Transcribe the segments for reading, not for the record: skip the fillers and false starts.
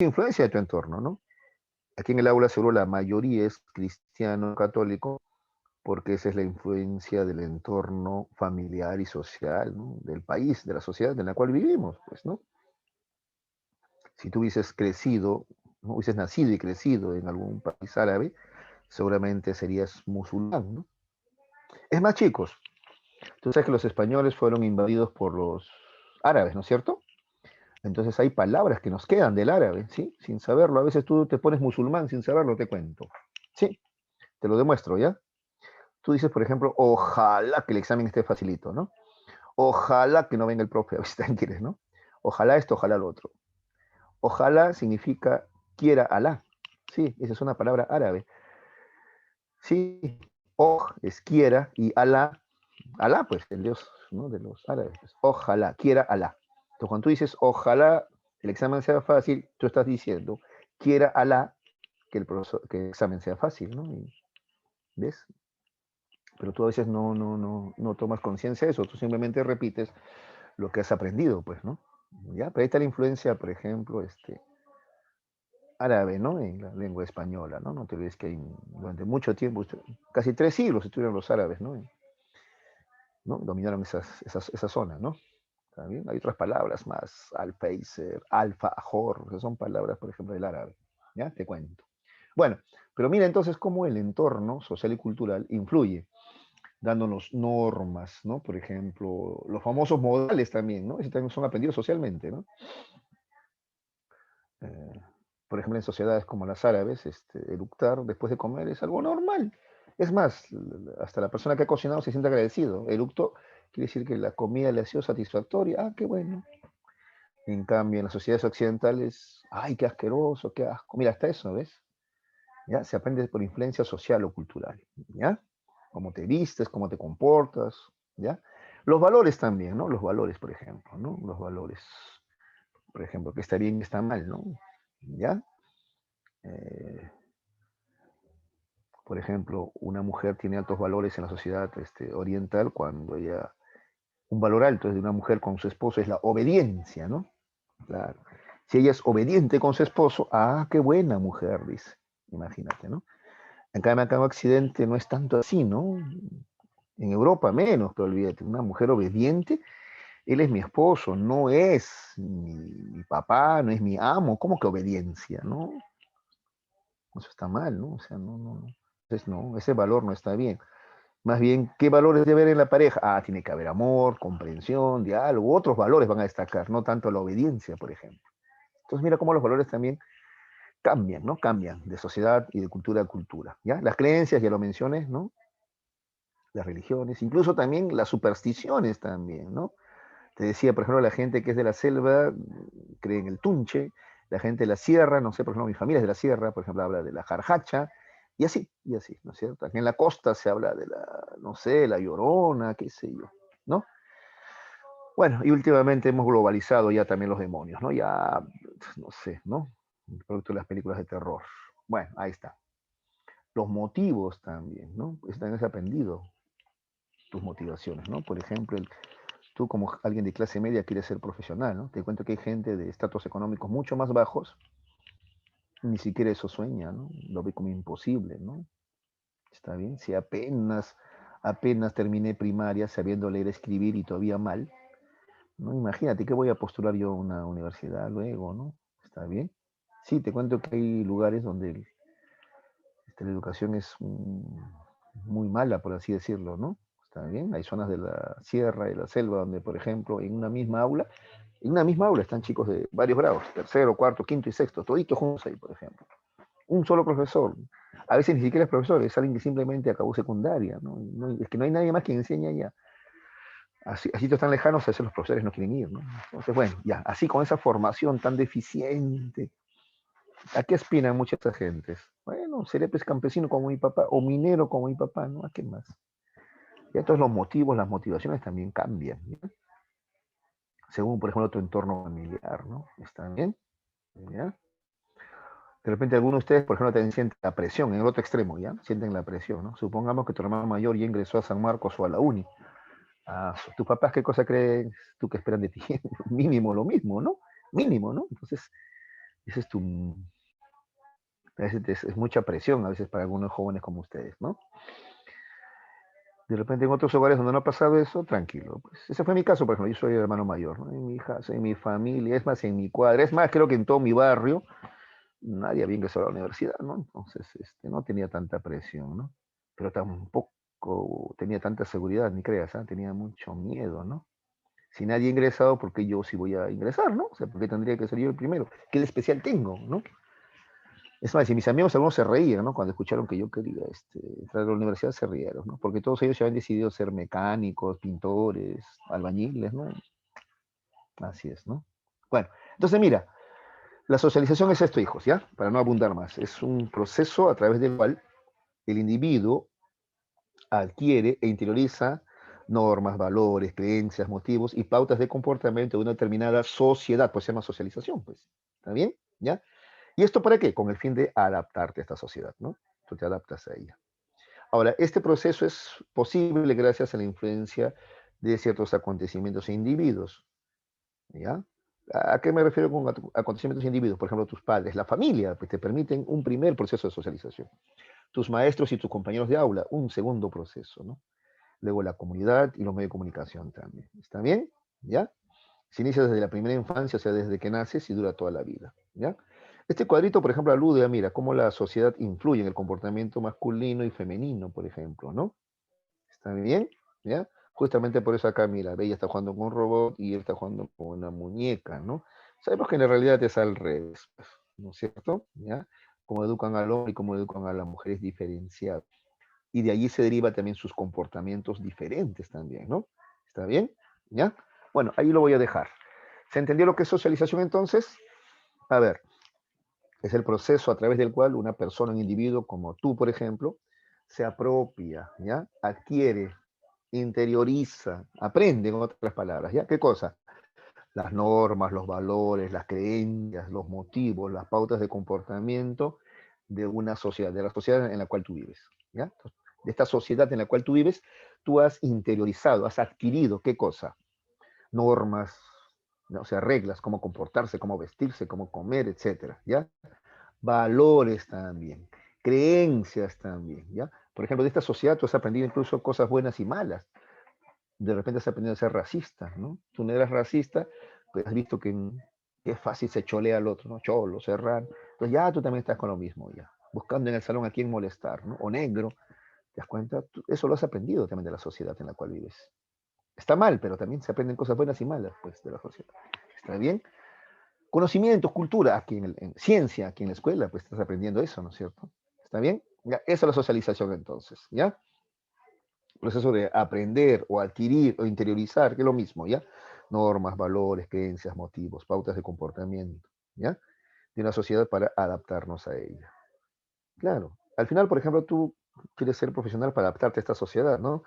influencia de tu entorno, ¿no? Aquí en el aula seguro la mayoría es cristiano católico, porque esa es la influencia del entorno familiar y social, ¿no? Del país, de la sociedad en la cual vivimos, pues, ¿no? Si tú hubieses crecido, ¿no? Hubieses nacido y crecido en algún país árabe, seguramente serías musulmán, ¿no? Es más, chicos, tú sabes que los españoles fueron invadidos por los árabes, ¿no es cierto? Entonces hay palabras que nos quedan del árabe, ¿sí? Sin saberlo. A veces tú te pones musulmán sin saberlo, te cuento. Sí, te lo demuestro, ¿ya? Tú dices, por ejemplo, ojalá que el examen esté facilito, ¿no? Ojalá que no venga el profe a visitar en quieres, ¿no? Ojalá esto, ojalá lo otro. Ojalá significa quiera Alá. Sí, esa es una palabra árabe. Sí, oj es quiera y Alá, Alá pues, el Dios, ¿no? De los árabes. Pues, ojalá, quiera Alá. Entonces, cuando tú dices ojalá el examen sea fácil, tú estás diciendo quiera Alá que el examen sea fácil, ¿no? Y, ¿ves? Pero tú a veces no tomas conciencia de eso, tú simplemente repites lo que has aprendido, pues, ¿no? ¿Ya? Pero ahí está la influencia, por ejemplo, árabe, ¿no? En la lengua española, ¿no? No te olvides que durante mucho tiempo, casi 3 siglos estuvieron los árabes, ¿no? ¿No? Dominaron esa zona, ¿no? ¿También? Hay otras palabras más, alfeiser, alfa, ajor, que son palabras, por ejemplo, del árabe, ¿ya? Te cuento. Bueno, pero mira entonces cómo el entorno social y cultural influye, dándonos normas, ¿no? Por ejemplo, los famosos modales también, ¿no? Esos también son aprendidos socialmente, ¿no? Eh, por ejemplo, en sociedades como las árabes, eructar después de comer es algo normal. Es más, hasta la persona que ha cocinado se siente agradecido. Eructo quiere decir que la comida le ha sido satisfactoria. Ah, qué bueno. En cambio, en las sociedades occidentales, ay, qué asqueroso, qué asco. Mira, hasta eso, ¿ves? ¿Ya? Se aprende por influencia social o cultural, ¿ya? Cómo te vistes, cómo te comportas, ¿ya? Los valores también, ¿no? Los valores, por ejemplo, ¿no? Los valores, por ejemplo, que está bien, que está mal, ¿no? ¿Ya? Eh, por ejemplo, una mujer tiene altos valores en la sociedad oriental cuando ella, un valor alto es de una mujer con su esposo es la obediencia, ¿no? Claro. Si ella es obediente con su esposo, ah, qué buena mujer, dice. Imagínate, ¿no? Acá en Occidente no es tanto así, ¿no? En Europa menos, pero olvídate, una mujer obediente, él es mi esposo, no es mi papá, no es mi amo, ¿cómo que obediencia, no? Eso está mal, ¿no? O sea, no. Entonces, no, ese valor no está bien. Más bien, ¿qué valores debe haber en la pareja? Ah, tiene que haber amor, comprensión, diálogo, otros valores van a destacar, no tanto la obediencia, por ejemplo. Entonces, mira cómo los valores también cambian, ¿no? Cambian de sociedad y de cultura a cultura, ¿ya? Las creencias, ya lo mencioné, ¿no? Las religiones, incluso también las supersticiones también, ¿no? Te decía, por ejemplo, la gente que es de la selva cree en el tunche, la gente de la sierra, no sé, por ejemplo, mi familia es de la sierra, por ejemplo, habla de la jarjacha, y así, ¿no es cierto? Aquí en la costa se habla de la, no sé, la llorona, qué sé yo, ¿no? Bueno, y últimamente hemos globalizado ya también los demonios, ¿no? Ya, no sé, ¿no? Producto de las películas de terror. Bueno, ahí está. Los motivos también, ¿no? Pues también has aprendido tus motivaciones, ¿no? Por ejemplo, tú como alguien de clase media quieres ser profesional, ¿no? Te cuento que hay gente de estratos económicos mucho más bajos, ni siquiera eso sueña, ¿no? Lo ve como imposible, ¿no? Está bien, si apenas terminé primaria sabiendo leer, escribir y todavía mal, ¿no? Imagínate que voy a postular yo a una universidad luego, ¿no? Está bien. Sí, te cuento que hay lugares donde la educación es muy mala, por así decirlo, ¿no? Está bien. Hay zonas de la sierra y la selva donde, por ejemplo, en una misma aula están chicos de varios grados, tercero, cuarto, quinto y sexto, toditos juntos ahí, por ejemplo. Un solo profesor. A veces ni siquiera es profesor, es alguien que simplemente acabó secundaria, ¿no? Es que no hay nadie más que enseñe allá. Así tan lejanos, a veces los profesores no quieren ir, ¿no? Entonces, bueno, ya, así con esa formación tan deficiente, ¿a qué aspiran muchas gentes? Bueno, seré pues campesino como mi papá o minero como mi papá, ¿no? ¿A qué más? Y entonces los motivos, las motivaciones también cambian, ¿ya? Según, por ejemplo, tu entorno familiar, ¿no? ¿Está bien? ¿Ya? De repente algunos de ustedes, por ejemplo, también sienten la presión en el otro extremo, ¿ya? Sienten la presión, ¿no? Supongamos que tu hermano mayor ya ingresó a San Marcos o a la uni. Ah, tus papás, ¿qué cosa creen tú que esperan de ti? Mínimo lo mismo, ¿no? Mínimo, ¿no? Entonces, Ese es tu, a veces es mucha presión, a veces para algunos jóvenes como ustedes, ¿no? De repente en otros hogares donde no ha pasado eso, tranquilo. Pues ese fue mi caso, por ejemplo, yo soy el hermano mayor, ¿no? En mi casa, en mi familia, es más, en mi cuadra, es más, creo que en todo mi barrio, nadie había ingresado a la universidad, ¿no? Entonces, no tenía tanta presión, ¿no? Pero tampoco tenía tanta seguridad, ni creas, ¿ah? Tenía mucho miedo, ¿no? Si nadie ha ingresado, ¿por qué yo sí voy a ingresar, no? O sea, ¿por qué tendría que ser yo el primero? ¿Qué de especial tengo, no? Es más, y mis amigos algunos se reían, ¿no? Cuando escucharon que yo quería entrar a la universidad, se rieron, ¿no? Porque todos ellos ya habían decidido ser mecánicos, pintores, albañiles, ¿no? Así es, ¿no? Bueno, entonces mira, la socialización es esto, hijos, ¿ya? Para no abundar más. Es un proceso a través del cual el individuo adquiere e interioriza normas, valores, creencias, motivos y pautas de comportamiento de una determinada sociedad, pues se llama socialización, pues. ¿Está bien? ¿Ya? ¿Y esto para qué? Con el fin de adaptarte a esta sociedad, ¿no? Tú te adaptas a ella. Ahora, este proceso es posible gracias a la influencia de ciertos acontecimientos e individuos, ¿ya? ¿A qué me refiero con acontecimientos e individuos? Por ejemplo, tus padres, la familia, pues te permiten un primer proceso de socialización. Tus maestros y tus compañeros de aula, un segundo proceso, ¿no? Luego la comunidad y los medios de comunicación también. ¿Está bien? ¿Ya? Se inicia desde la primera infancia, o sea, desde que naces y dura toda la vida. ¿Ya? Este cuadrito, por ejemplo, alude a, mira, cómo la sociedad influye en el comportamiento masculino y femenino, por ejemplo, ¿no? ¿Está bien? ¿Ya? Justamente por eso acá, mira, Bella está jugando con un robot y él está jugando con una muñeca, ¿no? Sabemos que en la realidad es al revés, pues, ¿no es cierto? ¿Ya? Cómo educan al hombre y cómo educan a la mujer es diferenciado. Y de allí se deriva también sus comportamientos diferentes también, ¿no? ¿Está bien? ¿Ya? Bueno, ahí lo voy a dejar. ¿Se entendió lo que es socialización entonces? A ver, es el proceso a través del cual una persona, un individuo como tú, por ejemplo, se apropia, ¿ya? Adquiere, interioriza, aprende, en otras palabras, ¿ya? ¿Qué cosa? Las normas, los valores, las creencias, los motivos, las pautas de comportamiento de una sociedad, de la sociedad en la cual tú vives, ¿ya? De esta sociedad en la cual tú vives, tú has interiorizado, has adquirido, ¿qué cosa? Normas, ¿no? O sea, reglas, cómo comportarse, cómo vestirse, cómo comer, etcétera, ¿ya? Valores también, creencias también, ¿ya? Por ejemplo, de esta sociedad tú has aprendido incluso cosas buenas y malas. De repente has aprendido a ser racista, ¿no? Tú no eras racista, pues has visto que es fácil se cholea al otro, ¿no? Cholo, serrano. Entonces ya tú también estás con lo mismo, ya. Buscando en el salón a quién molestar, ¿no? O negro, ¿te das cuenta? Eso lo has aprendido también de la sociedad en la cual vives. Está mal, pero también se aprenden cosas buenas y malas, pues, de la sociedad. ¿Está bien? Conocimientos, cultura, aquí en ciencia, aquí en la escuela, pues estás aprendiendo eso, ¿no es cierto? ¿Está bien? Ya, esa es la socialización entonces, ¿ya? Proceso de aprender o adquirir o interiorizar, que es lo mismo, ¿ya? Normas, valores, creencias, motivos, pautas de comportamiento, ¿ya? De una sociedad para adaptarnos a ella. Claro. Al final, por ejemplo, tú quieres ser profesional para adaptarte a esta sociedad, ¿no?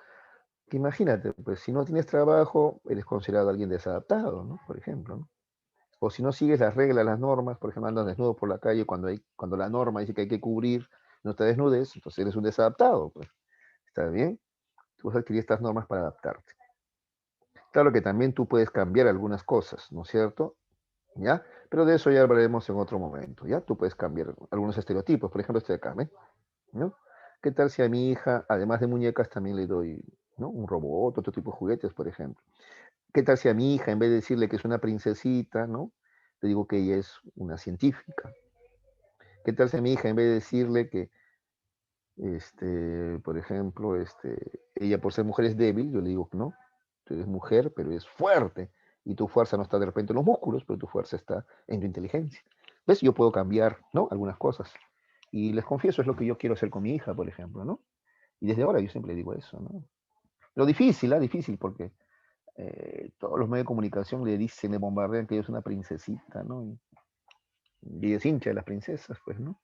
Que imagínate, pues si no tienes trabajo, eres considerado alguien desadaptado, ¿no? Por ejemplo, ¿no? O si no sigues las reglas, las normas, por ejemplo, andas desnudo por la calle cuando la norma dice que hay que cubrir, no te desnudes, entonces eres un desadaptado, pues. ¿Está bien? Tú vas a adquirir estas normas para adaptarte. Claro que también tú puedes cambiar algunas cosas, ¿no es cierto? ¿Ya? Pero de eso ya hablaremos en otro momento, ¿ya? Tú puedes cambiar algunos estereotipos, por ejemplo, este de acá, ¿ven? ¿No? ¿Qué tal si a mi hija, además de muñecas, también le doy, ¿no? Un robot, otro tipo de juguetes, por ejemplo? ¿Qué tal si a mi hija, en vez de decirle que es una princesita, ¿no? Le digo que ella es una científica. ¿Qué tal si a mi hija, en vez de decirle que, por ejemplo, ella por ser mujer es débil, yo le digo que no, tú eres mujer, pero es fuerte, y tu fuerza no está de repente en los músculos, pero tu fuerza está en tu inteligencia. ¿Ves? Yo puedo cambiar, ¿no? Algunas cosas. Y les confieso, es lo que yo quiero hacer con mi hija, por ejemplo, ¿no? Y desde ahora yo siempre digo eso, ¿no? Lo difícil, ¿ah? Difícil, porque todos los medios de comunicación le dicen, le bombardean que ella es una princesita, ¿no? Y ella es hincha de las princesas, pues, ¿no?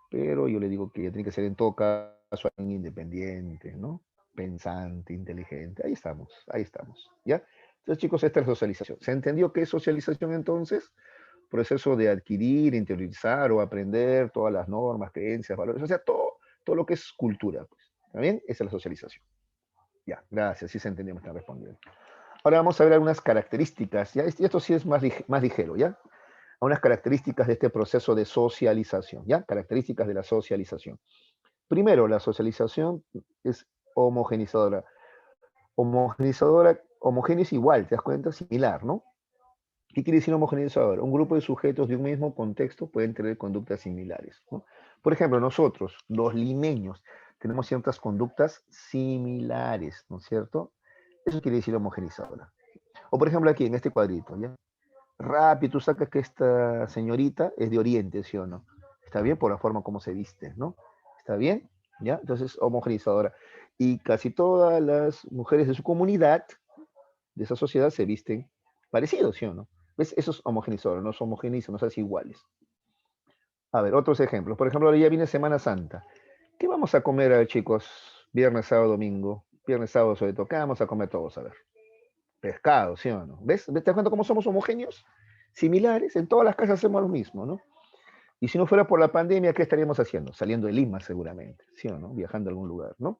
Pero yo le digo que ella tiene que ser en todo caso alguien independiente, ¿no? Pensante, inteligente. Ahí estamos, ¿ya? Entonces, chicos, esta es socialización. ¿Se entendió qué es socialización entonces? Proceso de adquirir, interiorizar o aprender todas las normas, creencias, valores, o sea, todo lo que es cultura, pues. ¿Está bien? Esa es la socialización. Ya, gracias, sí se entendió, me están respondiendo. Ahora vamos a ver algunas características, ¿ya? Y esto sí es más ligero, ¿ya? a unas características de este proceso de socialización, ¿ya? Características de la socialización. Primero, la socialización es homogenizadora. Homogenizadora, homogéneo es igual, ¿te das cuenta? Similar, ¿no? ¿Qué quiere decir homogeneizador? Un grupo de sujetos de un mismo contexto pueden tener conductas similares, ¿no? Por ejemplo, nosotros, los limeños, tenemos ciertas conductas similares, ¿no es cierto? Eso quiere decir homogeneizadora. O por ejemplo aquí, en este cuadrito, ¿ya? Rápido, tú sacas que esta señorita es de Oriente, ¿sí o no? Está bien por la forma como se viste, ¿no? ¿Está bien? ¿Ya? Entonces, homogeneizadora. Y casi todas las mujeres de su comunidad, de esa sociedad, se visten parecidos, ¿sí o no? ¿Ves? Eso es homogeneizador, no es homogeniza, no se hace iguales. A ver, otros ejemplos. Por ejemplo, ahora ya viene Semana Santa. ¿Qué vamos a comer, chicos? Viernes, sábado, domingo. Viernes, sábado, sobre todo. ¿Qué vamos a comer todos? A ver. Pescado, ¿sí o no? ¿Ves? ¿Te das cuenta cómo somos homogéneos? Similares, en todas las casas hacemos lo mismo, ¿no? Y si no fuera por la pandemia, ¿qué estaríamos haciendo? Saliendo de Lima seguramente, ¿sí o no? Viajando a algún lugar, ¿no?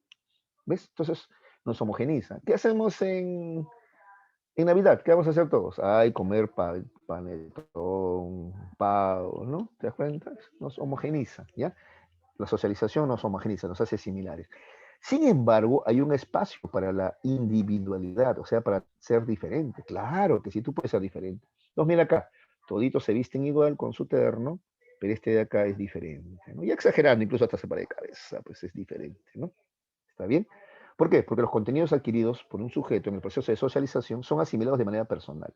¿Ves? Entonces nos homogeniza. ¿Qué hacemos en Navidad? ¿Qué vamos a hacer todos? Ay, comer panetón, pavo, ¿no? ¿Te das cuenta? Nos homogeniza, ¿ya? La socialización nos homogeniza, nos hace similares. Sin embargo, hay un espacio para la individualidad, o sea, para ser diferente. Claro que sí, tú puedes ser diferente. Entonces, mira acá, toditos se visten igual con su terno, pero este de acá es diferente, ¿no? Y exagerando, incluso hasta se para de cabeza, pues es diferente, ¿no? ¿Está bien? ¿Por qué? Porque los contenidos adquiridos por un sujeto en el proceso de socialización son asimilados de manera personal.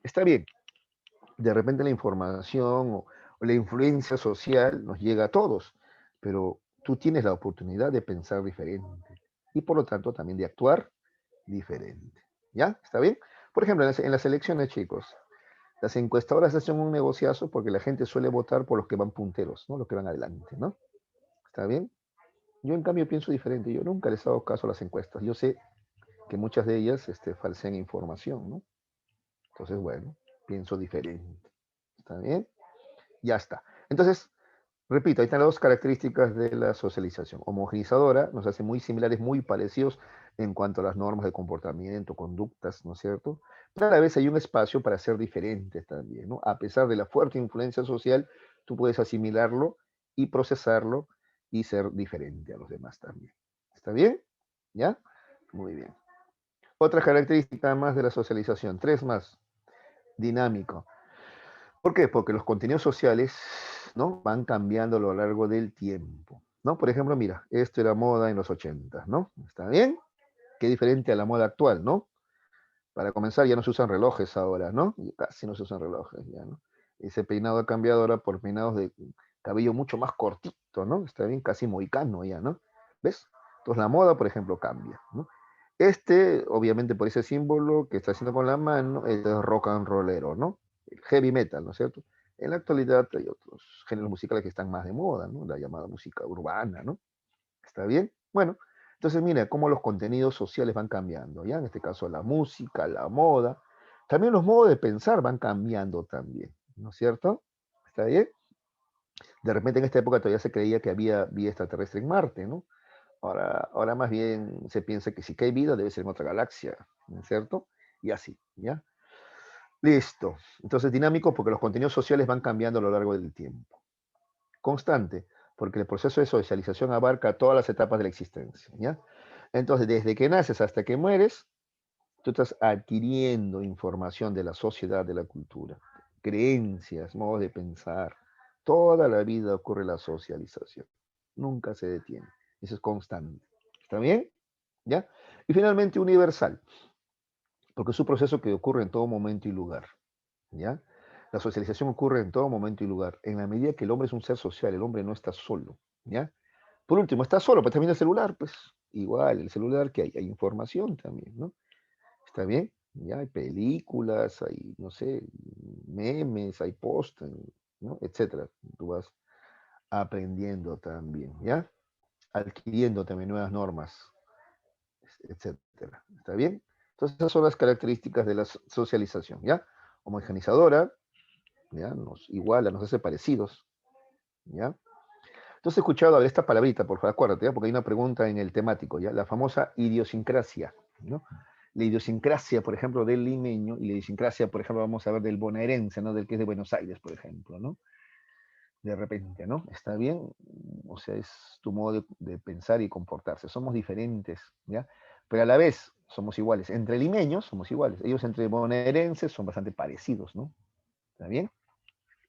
Está bien, de repente la información o la influencia social nos llega a todos, pero tú tienes la oportunidad de pensar diferente y por lo tanto también de actuar diferente. ¿Ya? ¿Está bien? Por ejemplo, en las elecciones, chicos, las encuestadoras hacen un negociazo porque la gente suele votar por los que van punteros, ¿no? Los que van adelante, ¿no? ¿Está bien? Yo en cambio pienso diferente. Yo nunca les hago caso a las encuestas. Yo sé que muchas de ellas falsean información, ¿no? Entonces, bueno, pienso diferente. ¿Está bien? Ya está. Entonces, repito, ahí están las dos características de la socialización. Homogenizadora nos hace muy similares, muy parecidos en cuanto a las normas de comportamiento, conductas, ¿no es cierto? Pero a la vez hay un espacio para ser diferentes también, ¿no? A pesar de la fuerte influencia social, tú puedes asimilarlo y procesarlo y ser diferente a los demás también. ¿Está bien? ¿Ya? Muy bien. Otra característica más de la socialización, tres más, dinámico. ¿Por qué? Porque los contenidos sociales, ¿no? Van cambiando a lo largo del tiempo, ¿no? Por ejemplo, mira, esto era moda en los 80, ¿no? ¿Está bien? Qué diferente a la moda actual, ¿no? Para comenzar, ya no se usan relojes ahora, ¿no? Casi no se usan relojes ya, ¿no? Ese peinado ha cambiado ahora por peinados de cabello mucho más cortito, ¿no? Está bien, casi mohicano ya, ¿no? ¿Ves? Entonces la moda, por ejemplo, cambia, ¿no? Obviamente, por ese símbolo que está haciendo con la mano, es rock and rollero, ¿no? El heavy metal, ¿no es cierto? En la actualidad hay otros géneros musicales que están más de moda, ¿no? La llamada música urbana, ¿no? ¿Está bien? Bueno, entonces mira cómo los contenidos sociales van cambiando, ¿ya? En este caso la música, la moda, también los modos de pensar van cambiando también, ¿no es cierto? ¿Está bien? De repente en esta época todavía se creía que había vida extraterrestre en Marte, ¿no? Ahora más bien se piensa que si que hay vida debe ser en otra galaxia, ¿no es cierto? Y así, ¿ya? Listo. Entonces dinámico porque los contenidos sociales van cambiando a lo largo del tiempo. Constante, porque el proceso de socialización abarca todas las etapas de la existencia, ¿ya? Entonces, desde que naces hasta que mueres, tú estás adquiriendo información de la sociedad, de la cultura, creencias, modos de pensar. Toda la vida ocurre la socialización. Nunca se detiene. Eso es constante. ¿Está bien? ¿Ya? Y finalmente universal, porque es un proceso que ocurre en todo momento y lugar. ¿Ya? La socialización ocurre en todo momento y lugar. En la medida que el hombre es un ser social, el hombre no está solo. ¿Ya? Por último, está solo, pero también el celular, pues igual, el celular que hay información también, ¿no? ¿Está bien? Ya hay películas, hay, no sé, memes, hay posts, ¿no? Etcétera. Tú vas aprendiendo también, ¿ya? Adquiriendo también nuevas normas, etcétera. ¿Está bien? Entonces, esas son las características de la socialización, ¿ya? Homogenizadora, ¿ya? Nos iguala, nos hace parecidos, ¿ya? Entonces, he escuchado hablar esta palabrita, por favor, acuérdate, ¿ya? Porque hay una pregunta en el temático, ¿ya? La famosa idiosincrasia, ¿no? la idiosincrasia, por ejemplo, del limeño y la idiosincrasia, por ejemplo, vamos a ver del bonaerense, ¿no? Del que es de Buenos Aires, por ejemplo, ¿no? De repente, ¿no? Está bien, o sea, es tu modo de pensar y comportarse. Somos diferentes, ¿ya? Pero a la vez somos iguales. Entre limeños somos iguales. Ellos entre bonaerenses son bastante parecidos, ¿no? ¿Está bien?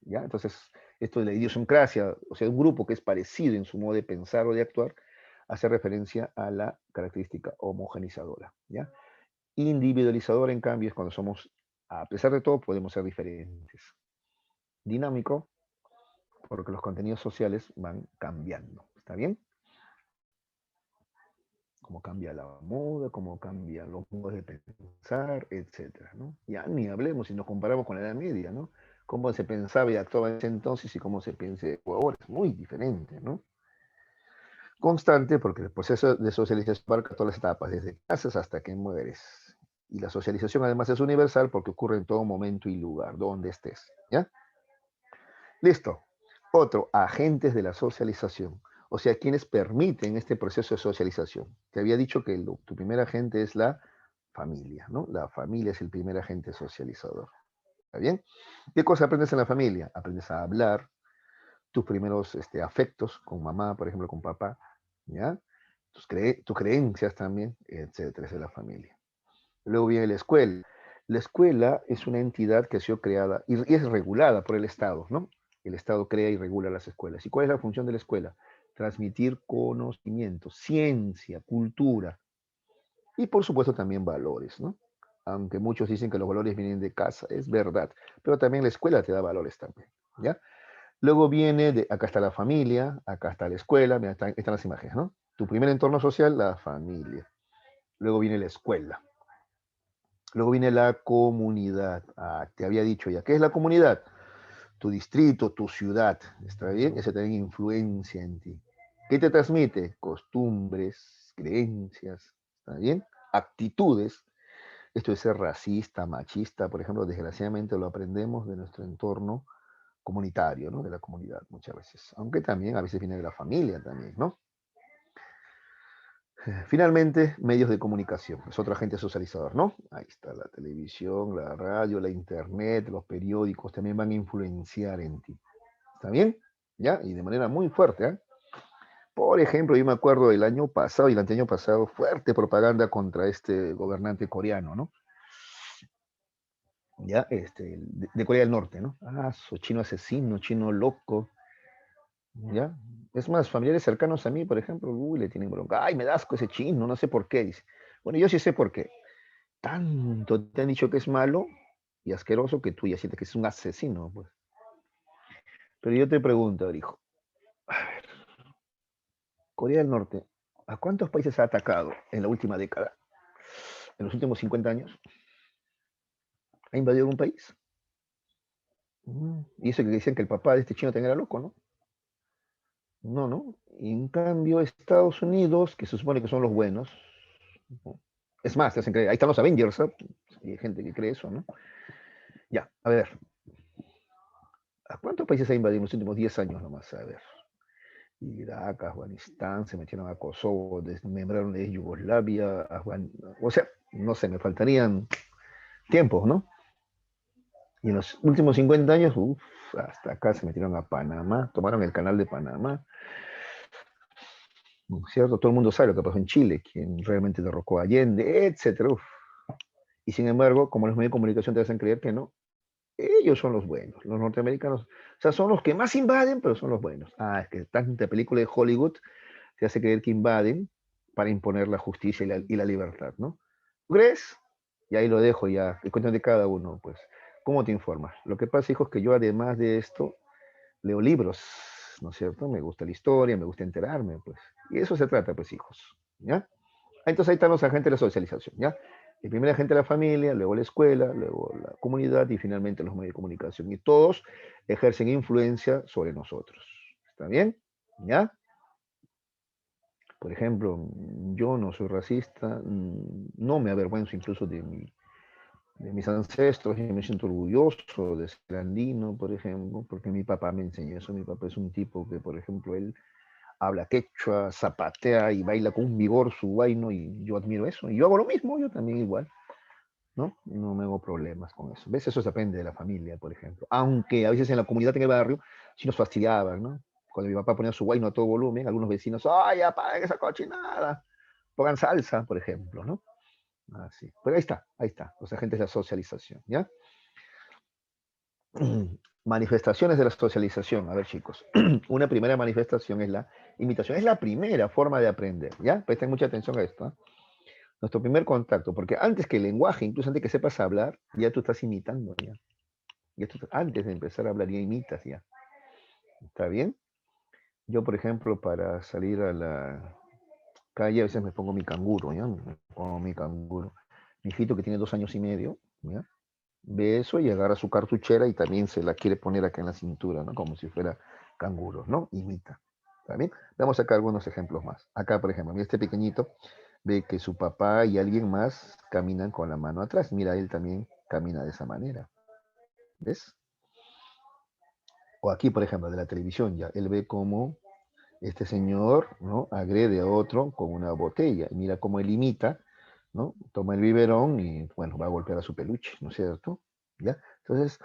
¿Ya? Entonces, esto de la idiosincrasia, o sea, un grupo que es parecido en su modo de pensar o de actuar, hace referencia a la característica homogenizadora, ¿ya? Individualizadora, en cambio, es cuando somos, a pesar de todo, podemos ser diferentes. Dinámico, porque los contenidos sociales van cambiando, ¿está bien? Cómo cambia la moda, cómo cambian los modos de pensar, etcétera, ¿no? Ya ni hablemos si nos comparamos con la Edad Media, ¿no? Cómo se pensaba y actuaba en ese entonces y cómo se piensa ahora, es muy diferente, ¿no? Constante, porque el proceso de socialización abarca todas las etapas, desde que naces hasta que mueres. Y la socialización además es universal porque ocurre en todo momento y lugar, donde estés, ¿ya? Listo. Otro, agentes de la socialización. O sea, quienes permiten este proceso de socialización. Te había dicho que tu primer agente es la familia, ¿no? La familia es el primer agente socializador. ¿Está bien? ¿Qué cosa aprendes en la familia? Aprendes a hablar, tus primeros afectos con mamá, por ejemplo, con papá, ¿ya? Tus creencias también, etcétera, es de la familia. Luego viene la escuela. La escuela es una entidad que ha sido creada y es regulada por el Estado, ¿no? El Estado crea y regula las escuelas. ¿Y cuál es la función de la escuela? Transmitir conocimiento, ciencia, cultura y por supuesto también valores, ¿no? Aunque muchos dicen que los valores vienen de casa, es verdad, pero también la escuela te da valores también, ¿ya? Luego viene, acá está la familia, acá está la escuela, mira, están las imágenes, ¿no? Tu primer entorno social, la familia. Luego viene la escuela. Luego viene la comunidad. Ah, te había dicho ya. ¿Qué es la comunidad? Tu distrito, tu ciudad. ¿Está bien? Esa también influencia en ti. ¿Qué te transmite? Costumbres, creencias. ¿Está bien? Actitudes. Esto de ser racista, machista, por ejemplo, desgraciadamente lo aprendemos de nuestro entorno comunitario, ¿no? De la comunidad muchas veces. Aunque también a veces viene de la familia también, ¿no? Finalmente, medios de comunicación, es otro agente socializador, ¿no? Ahí está la televisión, la radio, la internet, los periódicos también van a influenciar en ti. ¿Está bien? ¿Ya? Y de manera muy fuerte, ¿eh? Por ejemplo, yo me acuerdo del año pasado y el anteaño pasado, fuerte propaganda contra este gobernante coreano, ¿no? Ya, de Corea del Norte, ¿no? Ah, su chino asesino, chino loco, ¿ya? Es más, familiares cercanos a mí, por ejemplo, uy, le tienen bronca. Ay, me da asco ese chino, no sé por qué, dice. Bueno, yo sí sé por qué. Tanto te han dicho que es malo y asqueroso que tú ya sientes que es un asesino, pues. Pero yo te pregunto, hijo, Corea del Norte, ¿a cuántos países ha atacado en la última década? ¿En los últimos 50 años? ¿Ha invadido algún país? Y eso que decían que el papá de este chino también era loco, ¿no? No, ¿no? Y en cambio, Estados Unidos, que se supone que son los buenos, ¿no? Es más, te hacen creer, ahí están los Avengers, ¿no? Hay gente que cree eso, ¿no? Ya, a ver, ¿a cuántos países ha invadido en los últimos 10 años nomás? A ver. Irak, Afganistán, se metieron a Kosovo, desmembraron de Yugoslavia, o sea, no sé, me faltarían tiempos, ¿no? Y en los últimos 50 años, hasta acá se metieron a Panamá, tomaron el canal de Panamá, ¿no es cierto? Todo el mundo sabe lo que pasó en Chile, quien realmente derrocó a Allende, etcétera. Y sin embargo, como los medios de comunicación te hacen creer que no, ellos son los buenos, los norteamericanos, o sea, son los que más invaden, pero son los buenos. Ah, es que tanta película de Hollywood te hace creer que invaden para imponer la justicia y la libertad, ¿no? ¿Tú crees? Y ahí lo dejo ya, es cuestión de cada uno, pues. ¿Cómo te informas? Lo que pasa, hijo, es que yo además de esto, leo libros, ¿no es cierto? Me gusta la historia, me gusta enterarme, pues. Y eso se trata, pues, hijos, ¿ya? Entonces ahí están los agentes de la socialización, ¿ya? El primer agente de la familia, luego la escuela, luego la comunidad y finalmente los medios de comunicación. Y todos ejercen influencia sobre nosotros. ¿Está bien? ¿Ya? Por ejemplo, yo no soy racista, no me avergüenzo incluso de mis ancestros y me siento orgulloso de ser andino, por ejemplo, porque mi papá me enseñó eso. Mi papá es un tipo que, por ejemplo, él habla quechua, zapatea y baila con un vigor su vaino y yo admiro eso. Y yo hago lo mismo, yo también igual, ¿no? No me hago problemas con eso. ¿Ves? Eso depende de la familia, por ejemplo. Aunque a veces en la comunidad, en el barrio, sí nos fastidiaban, ¿no? Cuando mi papá ponía su vaino a todo volumen, algunos vecinos, ¡ay, apaguen esa cochinada! Pongan salsa, por ejemplo, ¿no? Así. Pero ahí está. Los agentes de la socialización, ¿ya? Manifestaciones de la socialización. A ver, chicos. Una primera manifestación es la imitación. Es la primera forma de aprender, ¿ya? Presten mucha atención a esto, ¿eh? Nuestro primer contacto, porque antes que el lenguaje, incluso antes que sepas hablar, ya tú estás imitando, ya. Antes de empezar a hablar, ya imitas, ya. ¿Está bien? Yo, por ejemplo, para salir a la calle, a veces me pongo mi canguro, ¿ya? Me pongo mi canguro. Mi hijito que tiene 2 años y medio, ¿ya? Ve eso y agarra su cartuchera y también se la quiere poner acá en la cintura, ¿no? Como si fuera canguro, ¿no? Imita. ¿Está bien? Vamos a sacar algunos ejemplos más. Acá, por ejemplo, mira este pequeñito, ve que su papá y alguien más caminan con la mano atrás. Mira, él también camina de esa manera. ¿Ves? O aquí, por ejemplo, de la televisión, ya. Él ve cómo este señor, ¿no? Agrede a otro con una botella. Y mira cómo él imita, ¿no? Toma el biberón y, bueno, va a golpear a su peluche, ¿no es cierto? ¿Ya? Entonces,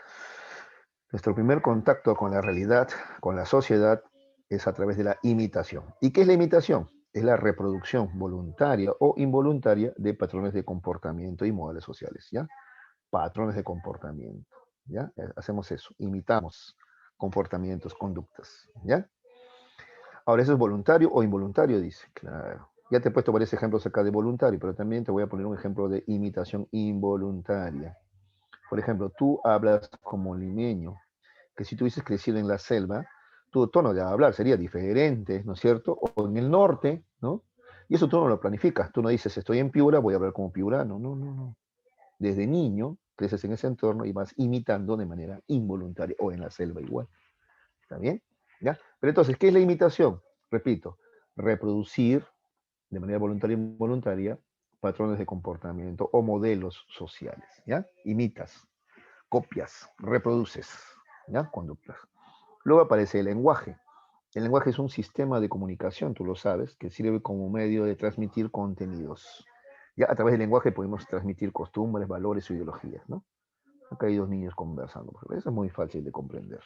nuestro primer contacto con la realidad, con la sociedad, es a través de la imitación. ¿Y qué es la imitación? Es la reproducción voluntaria o involuntaria de patrones de comportamiento y modales sociales, ¿ya? Patrones de comportamiento, ¿ya? Hacemos eso, imitamos comportamientos, conductas, ¿ya? Ahora, ¿eso es voluntario o involuntario? Dice, claro. Ya te he puesto varios ejemplos acá de voluntario, pero también te voy a poner un ejemplo de imitación involuntaria. Por ejemplo, tú hablas como limeño, que si tú hubieses crecido en la selva, tu tono de hablar sería diferente, ¿no es cierto? O en el norte, ¿no? Y eso tú no lo planificas. Tú no dices, estoy en Piura, voy a hablar como piurano. No, no, no. Desde niño creces en ese entorno y vas imitando de manera involuntaria o en la selva igual. ¿Está bien? ¿Ya? Pero entonces, ¿qué es la imitación? Repito, reproducir de manera voluntaria o involuntaria patrones de comportamiento o modelos sociales. ¿Ya? Imitas, copias, reproduces, ¿ya? Conductas. Luego aparece el lenguaje. El lenguaje es un sistema de comunicación, tú lo sabes, que sirve como medio de transmitir contenidos. Ya a través del lenguaje podemos transmitir costumbres, valores o ideologías, ¿no? Acá hay dos niños conversando, eso es muy fácil de comprender.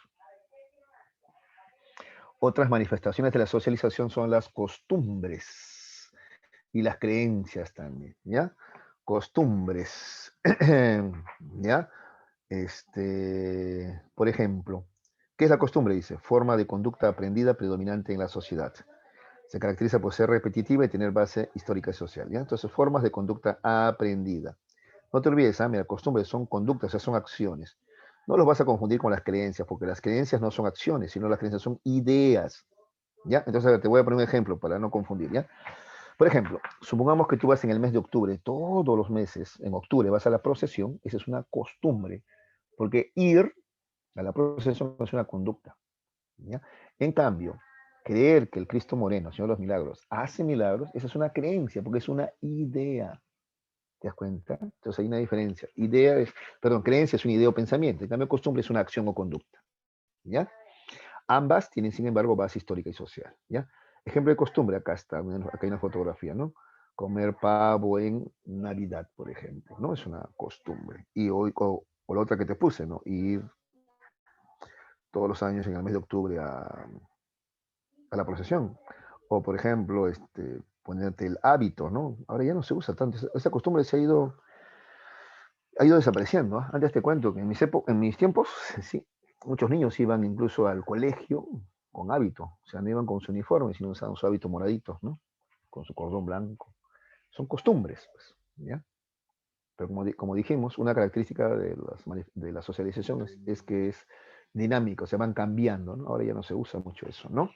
Otras manifestaciones de la socialización son las costumbres y las creencias también, ¿ya? Costumbres, ¿ya? Por ejemplo, ¿qué es la costumbre? Dice, forma de conducta aprendida predominante en la sociedad. Se caracteriza por ser repetitiva y tener base histórica y social, ¿ya? Entonces, formas de conducta aprendida. No te olvides, mira, costumbres son conductas, o sea, son acciones. No los vas a confundir con las creencias, porque las creencias no son acciones, sino las creencias son ideas, ¿ya? Entonces, a ver, te voy a poner un ejemplo para no confundir, ¿ya? Por ejemplo, supongamos que tú vas en el mes de octubre, todos los meses, en octubre vas a la procesión, esa es una costumbre, porque ir a la procesión es una conducta, ¿ya? En cambio, creer que el Cristo Moreno, Señor de los Milagros, hace milagros, esa es una creencia, porque es una idea. ¿Te das cuenta? Entonces hay una diferencia. Creencia es una idea o pensamiento, en cambio costumbre es una acción o conducta, ¿ya? Ambas tienen, sin embargo, base histórica y social, ¿ya? Ejemplo de costumbre, acá está, acá hay una fotografía, ¿no? Comer pavo en Navidad, por ejemplo, ¿no? Es una costumbre. Y hoy, o la otra que te puse, ¿no? Ir todos los años en el mes de octubre a la procesión. O, por ejemplo, ponerte el hábito, ¿no? Ahora ya no se usa tanto. Esa costumbre ha ido desapareciendo, ¿eh? Antes te cuento que en mis tiempos, sí, muchos niños iban incluso al colegio con hábito, o sea, no iban con su uniforme, sino usaban su hábito moradito, ¿no? Con su cordón blanco. Son costumbres, pues, ¿ya? Pero como dijimos, una característica de la socialización es que es dinámico, se van cambiando, ¿no? Ahora ya no se usa mucho eso, ¿no?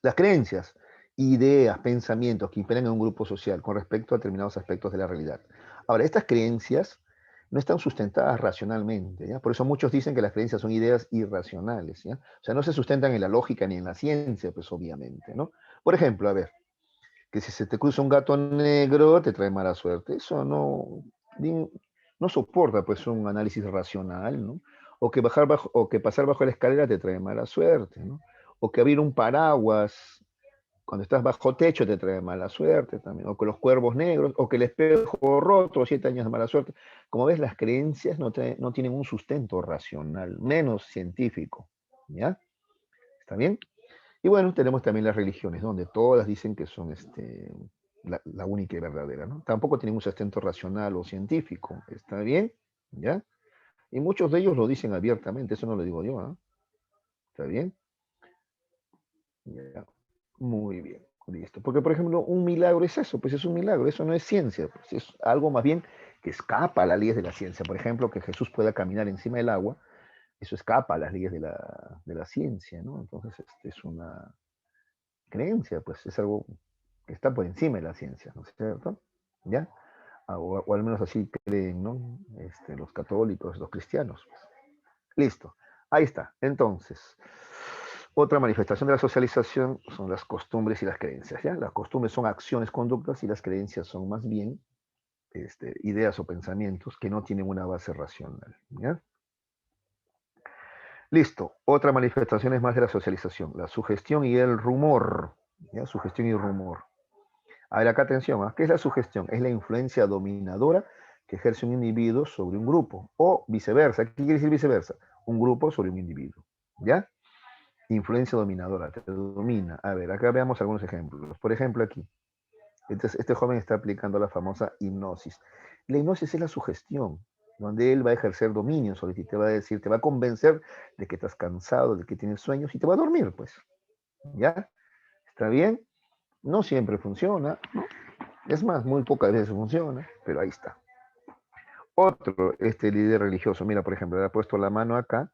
Las creencias, ideas, pensamientos que imperan en un grupo social con respecto a determinados aspectos de la realidad. Ahora, estas creencias no están sustentadas racionalmente, ¿ya? Por eso muchos dicen que las creencias son ideas irracionales, ¿ya? O sea, no se sustentan en la lógica ni en la ciencia, pues obviamente, ¿no? Por ejemplo, a ver, que si se te cruza un gato negro te trae mala suerte. Eso no soporta pues un análisis racional, ¿no? O que pasar bajo la escalera te trae mala suerte, ¿no? O que abrir un paraguas cuando estás bajo techo te trae mala suerte también, o que los cuervos negros, o que el espejo roto, 7 años de mala suerte. Como ves, las creencias no tienen un sustento racional, menos científico, ¿ya? ¿Está bien? Y bueno, tenemos también las religiones, donde todas dicen que son la única y verdadera, ¿no? Tampoco tienen un sustento racional o científico, ¿está bien? ¿Ya? Y muchos de ellos lo dicen abiertamente, eso no lo digo yo, ¿ah? ¿Está bien? Ya. Muy bien, listo. Porque, por ejemplo, un milagro es eso, pues es un milagro, eso no es ciencia, pues es algo más bien que escapa a las leyes de la ciencia. Por ejemplo, que Jesús pueda caminar encima del agua, eso escapa a las leyes de la ciencia, ¿no? Entonces, es una creencia, pues es algo que está por encima de la ciencia, ¿no es cierto? ¿Ya? O al menos así creen, ¿no? Los católicos, los cristianos. Pues. Listo, ahí está. Entonces, otra manifestación de la socialización son las costumbres y las creencias. ¿Ya? Las costumbres son acciones, conductas y las creencias son más bien ideas o pensamientos que no tienen una base racional. ¿Ya? Listo, otra manifestación es más de la socialización, la sugestión y el rumor. ¿Ya? Sugestión y rumor. A ver, acá atención, ¿ah? ¿Qué es la sugestión? Es la influencia dominadora que ejerce un individuo sobre un grupo, o viceversa. ¿Qué quiere decir viceversa? Un grupo sobre un individuo. ¿Ya? Influencia dominadora, te domina. A ver, acá veamos algunos ejemplos. Por ejemplo, aquí, este joven está aplicando la famosa hipnosis. La hipnosis es la sugestión, donde él va a ejercer dominio sobre ti, te va a decir, te va a convencer de que estás cansado, de que tienes sueños y te va a dormir, pues. ¿Ya? ¿Está bien? No siempre funciona, ¿no? Es más, muy pocas veces funciona, pero ahí está. Otro, este líder religioso, mira, por ejemplo, le ha puesto la mano acá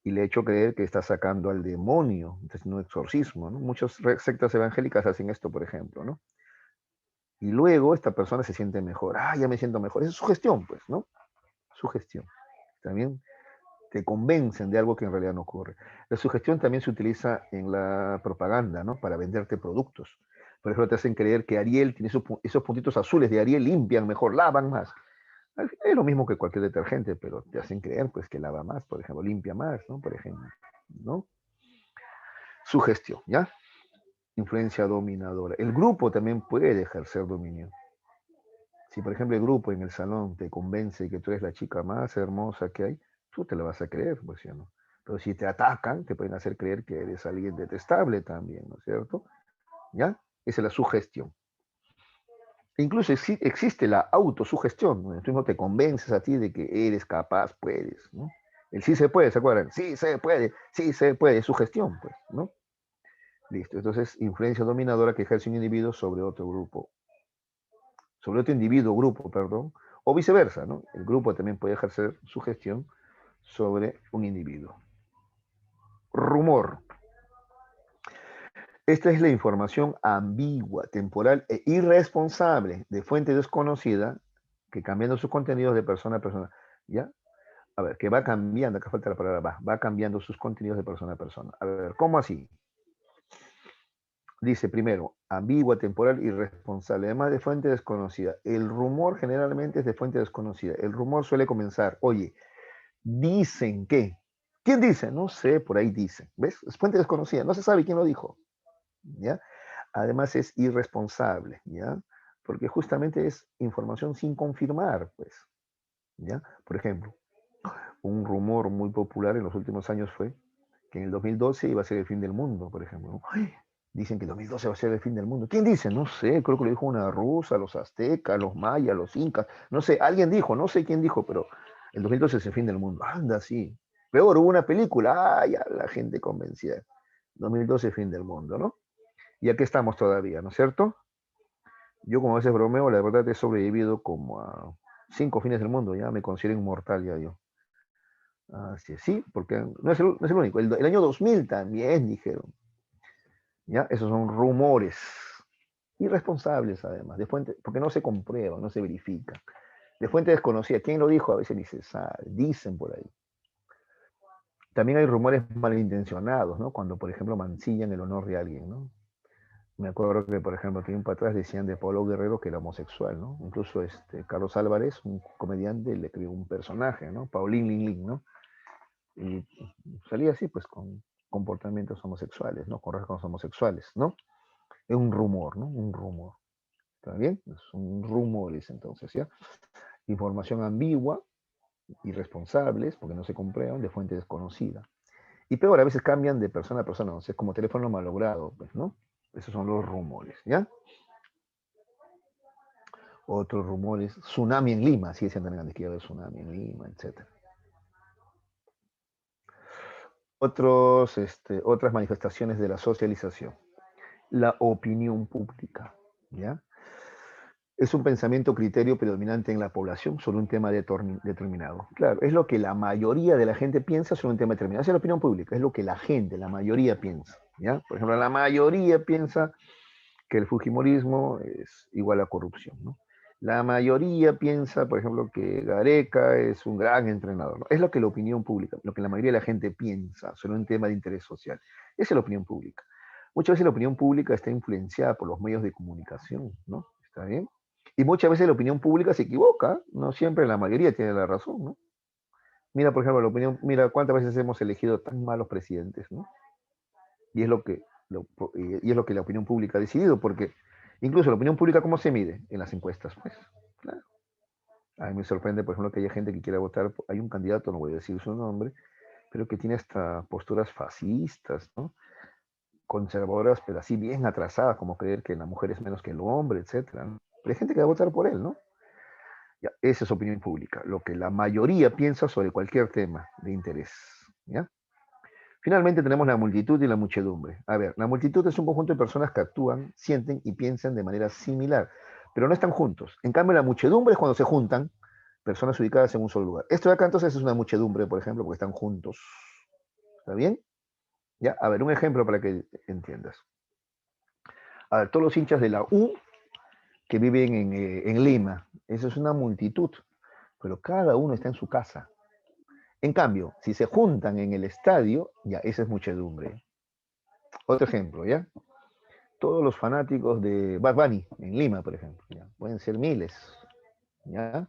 y le ha hecho creer que está sacando al demonio, entonces un exorcismo, ¿no? Muchas sectas evangélicas hacen esto, por ejemplo, ¿no? Y luego esta persona se siente mejor, ya me siento mejor, es sugestión, pues, ¿no? Sugestión. También te convencen de algo que en realidad no ocurre. La sugestión también se utiliza en la propaganda, ¿no? Para venderte productos. Por ejemplo, te hacen creer que Ariel tiene esos puntitos azules de Ariel limpian mejor, lavan más. Al final es lo mismo que cualquier detergente, pero te hacen creer pues que lava más, por ejemplo, limpia más, ¿no? Por ejemplo, ¿no? Sugestión, ¿ya? Influencia dominadora. El grupo también puede ejercer dominio. Si, por ejemplo, el grupo en el salón te convence que tú eres la chica más hermosa que hay, tú te la vas a creer, pues, ¿sí o no? Pero si te atacan, te pueden hacer creer que eres alguien detestable también, ¿no es cierto? ¿Ya? Esa es la sugestión. Incluso existe la autosugestión, donde tú mismo te convences a ti de que eres capaz, puedes, ¿no? El sí se puede, ¿se acuerdan? Sí se puede, es sugestión, pues, ¿no? Listo, entonces influencia dominadora que ejerce un individuo sobre otro grupo, sobre otro individuo, grupo, perdón, o viceversa, ¿no? El grupo también puede ejercer su gestión sobre un individuo. Rumor. Esta es la información ambigua, temporal e irresponsable de fuente desconocida que cambiando sus contenidos de persona a persona, ¿ya? A ver, que va cambiando, acá falta la palabra va cambiando sus contenidos de persona a persona. A ver, ¿cómo así? Dice primero, ambigua, temporal, irresponsable, además de fuente desconocida. El rumor generalmente es de fuente desconocida. El rumor suele comenzar, oye, dicen que. ¿Quién dice? No sé, por ahí dicen. ¿Ves? Es fuente desconocida, no se sabe quién lo dijo. ¿Ya? Además es irresponsable, ¿ya? Porque justamente es información sin confirmar, pues. ¿Ya? Por ejemplo, un rumor muy popular en los últimos años fue que en el 2012 iba a ser el fin del mundo, por ejemplo. ¡Ay! Dicen que el 2012 va a ser el fin del mundo. ¿Quién dice? No sé, creo que lo dijo una rusa, los aztecas, los mayas, los incas, no sé, alguien dijo, no sé quién dijo, pero el 2012 es el fin del mundo. Anda, sí. Peor, hubo una película, ya la gente convencida. 2012 fin del mundo, ¿no? Y aquí estamos todavía, ¿no es cierto? Yo como a veces bromeo, la verdad he sobrevivido como a 5 fines del mundo, ya me considero inmortal ya yo. Así es, sí, porque no es el único. El año 2000 también dijeron. ¿Ya? Esos son rumores irresponsables, además, de fuente, porque no se comprueban, no se verifican. De fuente desconocida. ¿Quién lo dijo? A veces ni se sabe, dicen por ahí. También hay rumores malintencionados, ¿no? Cuando, por ejemplo, mancillan el honor de alguien, ¿no? Me acuerdo que, por ejemplo, tiempo atrás decían de Pablo Guerrero que era homosexual, ¿no? Incluso Carlos Álvarez, un comediante, le creó un personaje, ¿no? Paulín Lin Lin, ¿no? Y salía así, pues, con comportamientos homosexuales, ¿no? Con rasgos homosexuales, ¿no? Es un rumor, ¿no? Un rumor. ¿Está bien? Es un rumor, es entonces, ¿ya? Información ambigua, irresponsables, porque no se comprueban, de fuente desconocida. Y peor, a veces cambian de persona a persona, o sea, es como teléfono malogrado, pues, ¿no? Esos son los rumores, ¿ya? Otros rumores, tsunami en Lima, sí decían también que iba a haber tsunami en Lima, etc. Otras manifestaciones de la socialización. La opinión pública, ¿ya? Es un pensamiento criterio predominante en la población sobre un tema determinado. Claro, es lo que la mayoría de la gente piensa sobre un tema determinado. Esa es la opinión pública, es lo que la gente, la mayoría piensa, ¿ya? Por ejemplo, la mayoría piensa que el fujimorismo es igual a corrupción, ¿no? La mayoría piensa, por ejemplo, que Gareca es un gran entrenador, ¿no? Es lo que la opinión pública, lo que la mayoría de la gente piensa sobre un tema de interés social. Esa es la opinión pública. Muchas veces la opinión pública está influenciada por los medios de comunicación, ¿no? ¿Está bien? Y muchas veces la opinión pública se equivoca, no siempre la mayoría tiene la razón, ¿no? Mira, por ejemplo, la opinión, mira cuántas veces hemos elegido tan malos presidentes, ¿no? Y es lo que, y es lo que la opinión pública ha decidido, porque incluso la opinión pública, ¿cómo se mide? En las encuestas, pues. Claro. A mí me sorprende, por ejemplo, que haya gente que quiera votar, hay un candidato, no voy a decir su nombre, pero que tiene hasta posturas fascistas, ¿no? Conservadoras, pero así bien atrasadas, como creer que la mujer es menos que el hombre, etcétera, ¿no? Pero hay gente que va a votar por él, ¿no? Ya, esa es opinión pública, lo que la mayoría piensa sobre cualquier tema de interés, ¿ya? Finalmente tenemos la multitud y la muchedumbre. A ver, la multitud es un conjunto de personas que actúan, sienten y piensan de manera similar, pero no están juntos. En cambio, la muchedumbre es cuando se juntan personas ubicadas en un solo lugar. Esto de acá entonces es una muchedumbre, por ejemplo, porque están juntos. ¿Está bien? Ya, a ver, un ejemplo para que entiendas. A ver, todos los hinchas de la U que viven en Lima, eso es una multitud, pero cada uno está en su casa. En cambio, si se juntan en el estadio, ya, esa es muchedumbre. Otro ejemplo, ¿ya? Todos los fanáticos de Bad Bunny en Lima, por ejemplo, ¿ya? Pueden ser miles, ¿ya?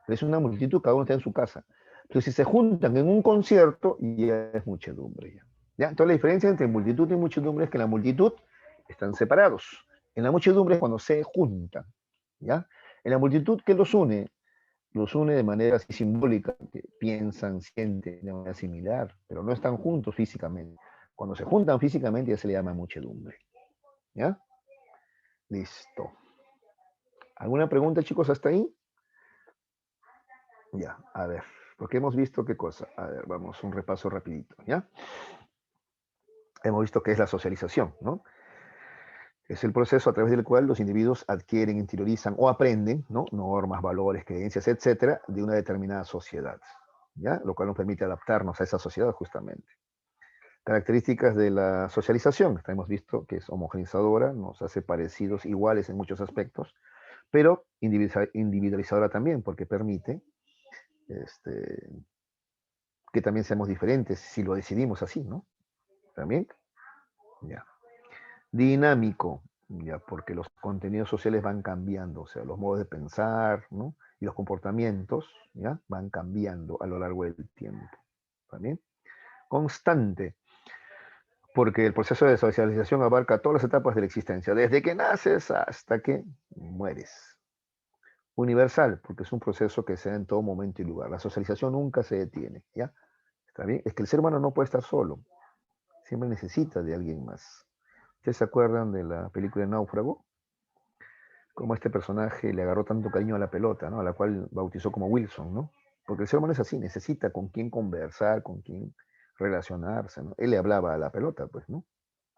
Pero es una multitud, cada uno está en su casa. Pero si se juntan en un concierto, ya es muchedumbre, ¿ya? ¿Ya? Entonces la diferencia entre multitud y muchedumbre es que en la multitud están separados. En la muchedumbre es cuando se juntan, ¿ya? En la multitud, ¿qué los une? Los une de manera así simbólica, que piensan, sienten de manera similar, pero no están juntos físicamente. Cuando se juntan físicamente ya se le llama muchedumbre. ¿Ya? Listo. ¿Alguna pregunta, chicos, hasta ahí? Ya, a ver, porque hemos visto qué cosa. A ver, vamos, un repaso rapidito, ¿ya? Hemos visto qué es la socialización, ¿no? Es el proceso a través del cual los individuos adquieren, interiorizan o aprenden, ¿no? Normas, valores, creencias, etcétera, de una determinada sociedad, ¿ya? Lo cual nos permite adaptarnos a esa sociedad justamente. Características de la socialización. Hemos visto que es homogenizadora, nos hace parecidos, iguales en muchos aspectos, pero individualizadora también, porque permite que también seamos diferentes, si lo decidimos así, ¿no? También, ya. Dinámico, ya, porque los contenidos sociales van cambiando, o sea, los modos de pensar, ¿no? Y los comportamientos, ¿ya? Van cambiando a lo largo del tiempo, ¿también? Constante, porque el proceso de socialización abarca todas las etapas de la existencia, desde que naces hasta que mueres. Universal, porque es un proceso que se da en todo momento y lugar. La socialización nunca se detiene, ¿ya? ¿Está bien? Es que el ser humano no puede estar solo, siempre necesita de alguien más. ¿Ustedes se acuerdan de la película Náufrago? Cómo este personaje le agarró tanto cariño a la pelota, ¿no? A la cual bautizó como Wilson, ¿no? Porque el ser humano es así, necesita con quién conversar, con quién relacionarse, ¿no? Él le hablaba a la pelota, pues, ¿no?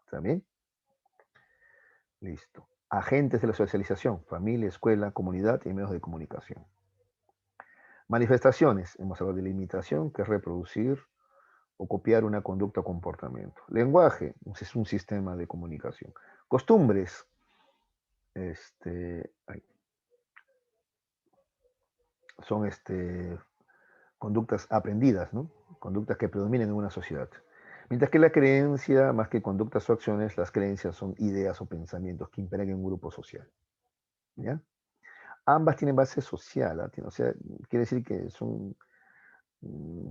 ¿Está bien? Listo. Agentes de la socialización, familia, escuela, comunidad y medios de comunicación. Manifestaciones, hemos hablado de la imitación, que es reproducir o copiar una conducta o comportamiento. Lenguaje, es un sistema de comunicación. Costumbres, ay, son conductas aprendidas, ¿no? Conductas que predominan en una sociedad. Mientras que la creencia, más que conductas o acciones, las creencias son ideas o pensamientos que impregnan en un grupo social. ¿Ya? Ambas tienen base social, ¿eh? O sea, quiere decir que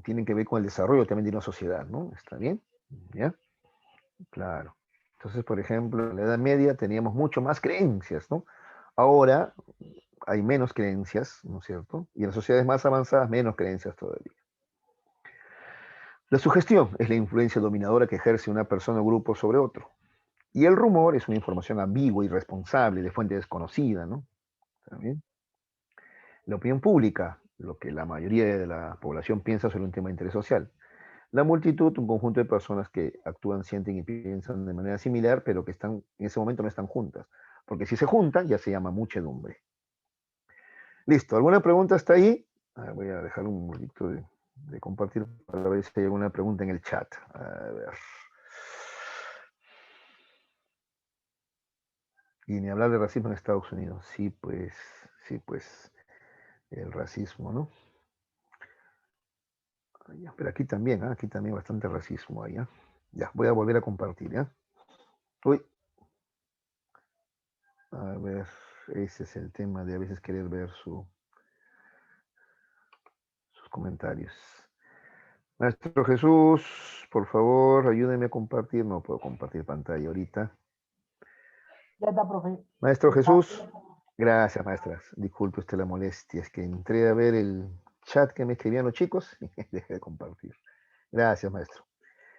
tienen que ver con el desarrollo también de una sociedad, ¿no? ¿Está bien? ¿Ya? Claro. Entonces, por ejemplo, en la Edad Media teníamos mucho más creencias, ¿no? Ahora hay menos creencias, ¿no es cierto? Y en las sociedades más avanzadas, menos creencias todavía. La sugestión es la influencia dominadora que ejerce una persona o grupo sobre otro. Y el rumor es una información ambigua, irresponsable, de fuente desconocida, ¿no? ¿También? La opinión pública, lo que la mayoría de la población piensa sobre un tema de interés social. La multitud, un conjunto de personas que actúan, sienten y piensan de manera similar, pero que están, en ese momento no están juntas. Porque si se juntan, ya se llama muchedumbre. Listo, ¿alguna pregunta hasta ahí? Voy a dejar un momento de compartir para ver si hay alguna pregunta en el chat. A ver. Y ni hablar de racismo en Estados Unidos. Sí, pues, el racismo, ¿no? Pero aquí también bastante racismo hay, ¿ya? Ya, voy a volver a compartir, ¿ya? Uy, a ver, ese es el tema de a veces querer ver sus comentarios. Maestro Jesús, por favor, ayúdeme a compartir. No puedo compartir pantalla ahorita. Ya está, profe. Maestro Jesús, gracias, maestras. Disculpe usted la molestia, es que entré a ver el chat que me escribían los chicos y dejé de compartir. Gracias, maestro.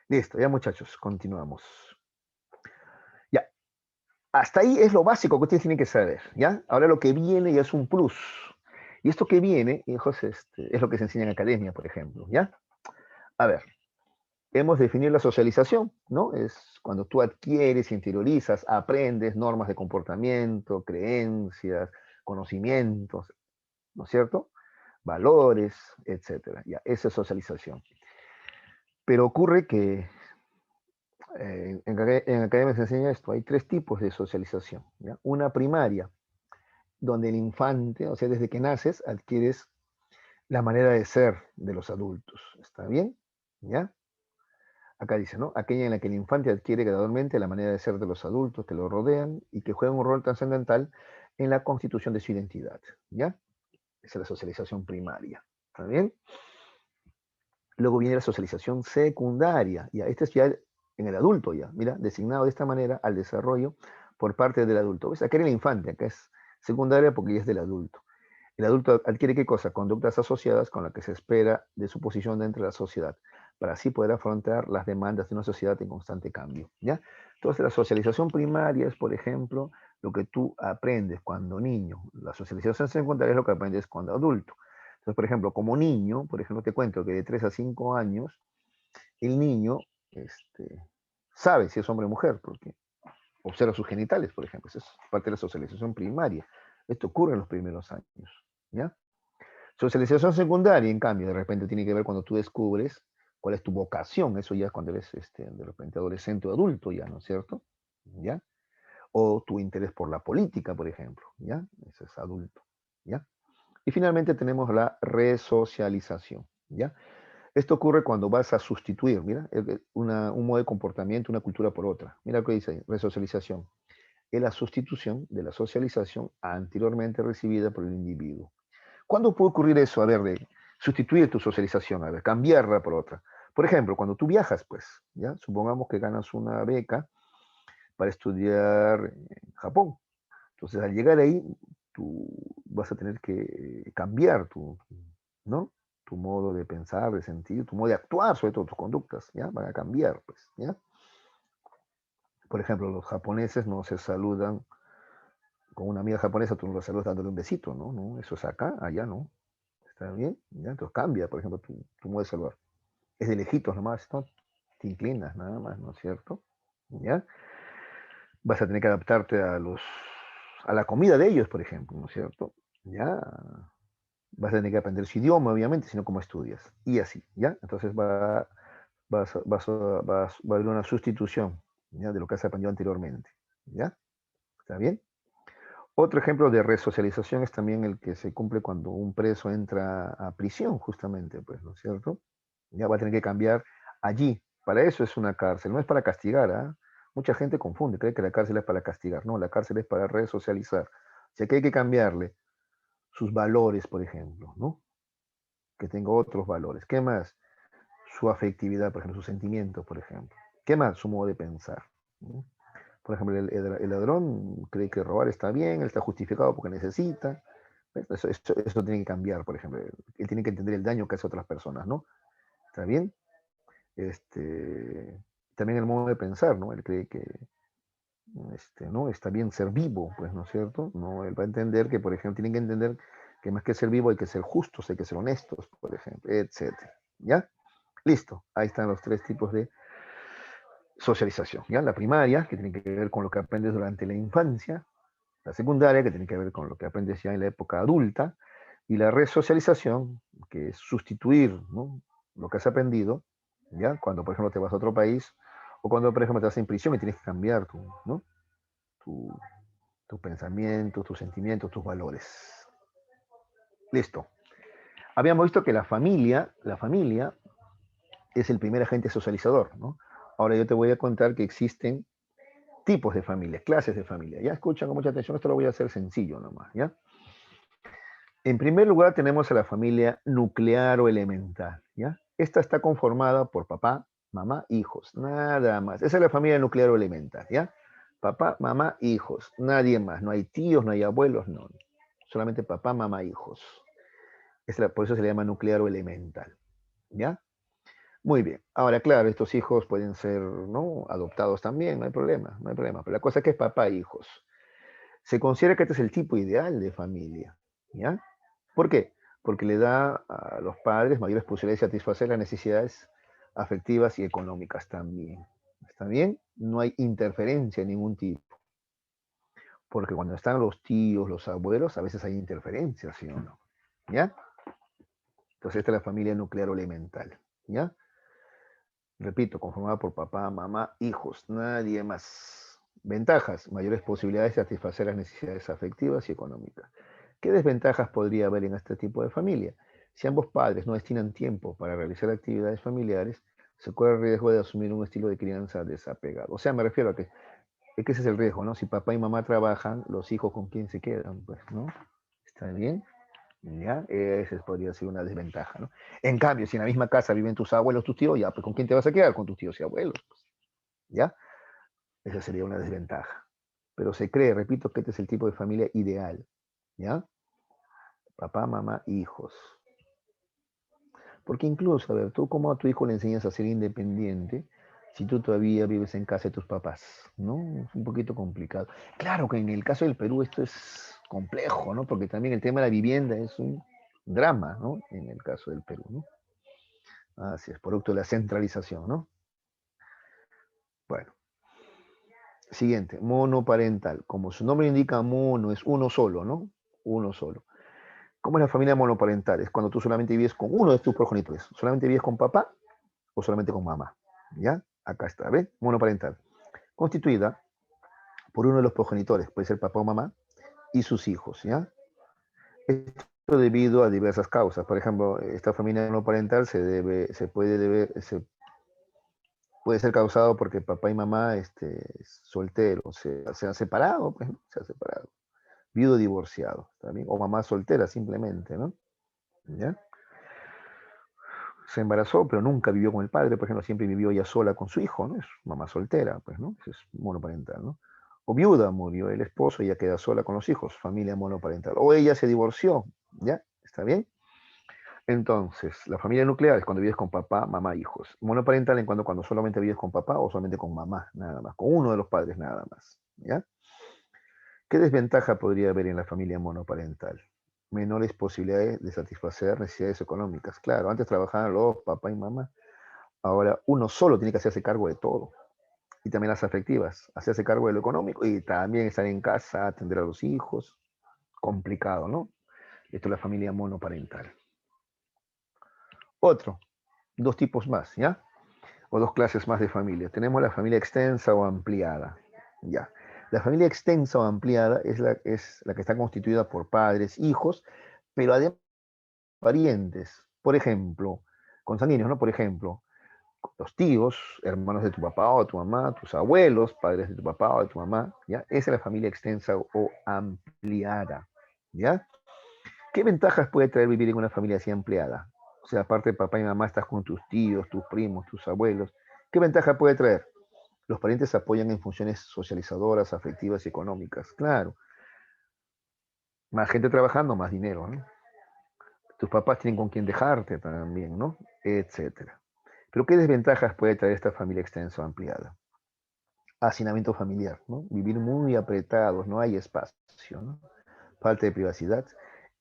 Listo, ya muchachos, continuamos. Ya, hasta ahí es lo básico que ustedes tienen que saber, ¿ya? Ahora lo que viene ya es un plus. Y esto que viene, hijos, es lo que se enseña en academia, por ejemplo, ¿ya? A ver, hemos definido la socialización, ¿no? Es cuando tú adquieres, interiorizas, aprendes normas de comportamiento, creencias, conocimientos, ¿no es cierto? Valores, etcétera. Ya, esa es socialización. Pero ocurre que en academia se enseña esto, hay tres tipos de socialización. ¿Ya? Una primaria, donde el infante, o sea, desde que naces, adquieres la manera de ser de los adultos. ¿Está bien? ¿Ya? Acá dice, ¿no? Aquella en la que el infante adquiere gradualmente la manera de ser de los adultos que lo rodean y que juegan un rol trascendental en la constitución de su identidad. ¿Ya? Esa es la socialización primaria. ¿Está bien? Luego viene la socialización secundaria. Ya, este es ya en el adulto ya, mira, designado de esta manera al desarrollo por parte del adulto. ¿Ves? Acá era el infante, acá es secundaria porque ya es del adulto. El adulto adquiere qué cosa? Conductas asociadas con las que se espera de su posición dentro de la sociedad, para así poder afrontar las demandas de una sociedad en constante cambio. ¿Ya? Entonces la socialización primaria es, por ejemplo, lo que tú aprendes cuando niño. La socialización secundaria es lo que aprendes cuando adulto. Entonces, por ejemplo, como niño, por ejemplo, te cuento que de 3 a 5 años, el niño sabe si es hombre o mujer, porque observa sus genitales, por ejemplo. Esa es parte de la socialización primaria. Esto ocurre en los primeros años. ¿Ya? Socialización secundaria, en cambio, de repente tiene que ver cuando tú descubres cuál es tu vocación. Eso ya es cuando eres de repente adolescente o adulto, ya, ¿no es cierto? ¿Ya? O tu interés por la política, por ejemplo. ¿Ya? Ese es adulto. ¿Ya? Y finalmente tenemos la resocialización. ¿Ya? Esto ocurre cuando vas a sustituir, mira, un modo de comportamiento, una cultura por otra. Mira lo que dice ahí, resocialización. Es la sustitución de la socialización anteriormente recibida por el individuo. ¿Cuándo puede ocurrir eso? A ver, de sustituir tu socialización, a ver, cambiarla por otra. Por ejemplo, cuando tú viajas, pues, ¿ya? Supongamos que ganas una beca para estudiar en Japón. Entonces, al llegar ahí, tú vas a tener que cambiar ¿no? Tu modo de pensar, de sentir, tu modo de actuar, sobre todo tus conductas, ¿ya? Van a cambiar, pues, ¿ya? Por ejemplo, los japoneses no se saludan con una amiga japonesa, tú no la saludas dándole un besito, ¿no? ¿No? Eso es acá, allá no. ¿Está bien? ¿Ya? Entonces cambia, por ejemplo, tu modo de saludar. Es de lejitos nomás, ¿no? Te inclinas nada más, ¿no es cierto? ¿Ya? Vas a tener que adaptarte a la comida de ellos, por ejemplo, ¿no es cierto? ¿Ya? Vas a tener que aprender su idioma, obviamente, sino cómo estudias. Y así, ¿ya? Entonces va a haber una sustitución, ¿ya? De lo que has aprendido anteriormente, ¿ya? ¿Está bien? Otro ejemplo de resocialización es también el que se cumple cuando un preso entra a prisión, justamente, pues, ¿no es cierto? Ya va a tener que cambiar allí. Para eso es una cárcel, no es para castigar, ¿ah? Mucha gente confunde, cree que la cárcel es para castigar. No, la cárcel es para resocializar. O sea que hay que cambiarle sus valores, por ejemplo, ¿no? Que tenga otros valores. ¿Qué más? Su afectividad, por ejemplo, sus sentimientos, por ejemplo. ¿Qué más? Su modo de pensar. ¿No? Por ejemplo, el ladrón cree que robar está bien, él está justificado porque necesita. ¿Ves? Eso tiene que cambiar, por ejemplo. Él tiene que entender el daño que hace a otras personas, ¿no? ¿Está bien? También el modo de pensar, ¿no? Él cree que ¿no? Está bien ser vivo, pues, ¿no es cierto? ¿No? Él va a entender que, por ejemplo, tienen que entender que más que ser vivo hay que ser justos, hay que ser honestos, por ejemplo, etcétera. ¿Ya? Listo. Ahí están los tres tipos de socialización. ¿Ya? La primaria, que tiene que ver con lo que aprendes durante la infancia. La secundaria, que tiene que ver con lo que aprendes ya en la época adulta. Y la resocialización, que es sustituir, ¿no? Lo que has aprendido, ¿ya? Cuando, por ejemplo, te vas a otro país o cuando, por ejemplo, te vas en prisión y tienes que cambiar ¿no? tu, tus pensamientos, tus sentimientos, tus valores. Listo. Habíamos visto que la familia es el primer agente socializador, ¿no? Ahora yo te voy a contar que existen tipos de familia, clases de familia. Ya escuchan con mucha atención, esto lo voy a hacer sencillo nomás, ¿ya? En primer lugar tenemos a la familia nuclear o elemental, ¿ya? Esta está conformada por papá, mamá, hijos, nada más. Esa es la familia nuclear o elemental, ¿ya? Papá, mamá, hijos, nadie más. No hay tíos, no hay abuelos, no. Solamente papá, mamá, hijos. Por eso se le llama nuclear o elemental, ¿ya? Muy bien. Ahora, claro, estos hijos pueden ser, ¿no? Adoptados también, no hay problema, no hay problema. Pero la cosa es que es papá e hijos. Se considera que este es el tipo ideal de familia, ¿ya? ¿Por qué? Porque le da a los padres mayores posibilidades de satisfacer las necesidades afectivas y económicas también. ¿Está bien? No hay interferencia de ningún tipo. Porque cuando están los tíos, los abuelos, a veces hay interferencia, ¿sí o no? ¿Ya? Entonces esta es la familia nuclear o elemental, ¿ya? Repito, conformada por papá, mamá, hijos, nadie más. Ventajas, mayores posibilidades de satisfacer las necesidades afectivas y económicas. ¿Qué desventajas podría haber en este tipo de familia? Si ambos padres no destinan tiempo para realizar actividades familiares, se corre el riesgo de asumir un estilo de crianza desapegado. O sea, me refiero a que ese es el riesgo, ¿no? Si papá y mamá trabajan, los hijos con quién se quedan, pues, ¿no? ¿Está bien? ¿Ya? Esa podría ser una desventaja, ¿no? En cambio, si en la misma casa viven tus abuelos, tus tíos, ya, pues ¿con quién te vas a quedar? Con tus tíos y abuelos, pues, ¿ya? Esa sería una desventaja. Pero se cree, repito, que este es el tipo de familia ideal, ¿ya? Papá, mamá, hijos. Porque incluso, a ver, tú cómo a tu hijo le enseñas a ser independiente si tú todavía vives en casa de tus papás, ¿no? Es un poquito complicado. Claro que en el caso del Perú esto es complejo, ¿no? Porque también el tema de la vivienda es un drama, ¿no? En el caso del Perú, ¿no? Así es, producto de la centralización, ¿no? Bueno, siguiente, monoparental. Como su nombre indica, mono es uno solo, ¿no? Uno solo. ¿Cómo es la familia monoparental? Es cuando tú solamente vives con uno de tus progenitores. Solamente vives con papá o solamente con mamá. ¿Ya? Acá está, ¿ves? Monoparental. Constituida por uno de los progenitores, puede ser papá o mamá, y sus hijos, ¿ya? Esto debido a diversas causas. Por ejemplo, esta familia monoparental puede ser causado porque papá y mamá solteros, se han separado, pues, ¿no? Se han separado. Viudo divorciado, también, o mamá soltera simplemente, ¿no? ¿Ya? Se embarazó, pero nunca vivió con el padre, por ejemplo, siempre vivió ella sola con su hijo, ¿no? Es mamá soltera, pues, ¿no? Eso es monoparental, ¿no? O viuda, murió el esposo, ella queda sola con los hijos, familia monoparental. O ella se divorció, ¿ya? ¿Está bien? Entonces, la familia nuclear es cuando vives con papá, mamá, hijos. Monoparental en cuando solamente vives con papá o solamente con mamá, nada más, con uno de los padres nada más, ¿ya? ¿Qué desventaja podría haber en la familia monoparental? Menores posibilidades de satisfacer necesidades económicas. Claro, antes trabajaban los papá y mamá, ahora uno solo tiene que hacerse cargo de todo. Y también las afectivas, hacerse cargo de lo económico y también estar en casa, atender a los hijos. Complicado, ¿no? Esto es la familia monoparental. Otro, dos tipos más, ¿ya? O dos clases más de familia. Tenemos la familia extensa o ampliada, ¿ya? La familia extensa o ampliada es la que está constituida por padres, hijos, pero además parientes. Por ejemplo, consanguíneos, ¿no? Por ejemplo, los tíos, hermanos de tu papá o de tu mamá, tus abuelos, padres de tu papá o de tu mamá, ¿ya? Esa es la familia extensa o ampliada, ¿ya? ¿Qué ventajas puede traer vivir en una familia así ampliada? O sea, aparte de papá y mamá, estás con tus tíos, tus primos, tus abuelos. ¿Qué ventaja puede traer? Los parientes apoyan en funciones socializadoras, afectivas y económicas. Claro, más gente trabajando, más dinero, ¿no? Tus papás tienen con quién dejarte también, ¿no? Etcétera. Pero ¿qué desventajas puede traer esta familia extensa o ampliada? Hacinamiento familiar, ¿no? Vivir muy apretados, no hay espacio, ¿no? Falta de privacidad,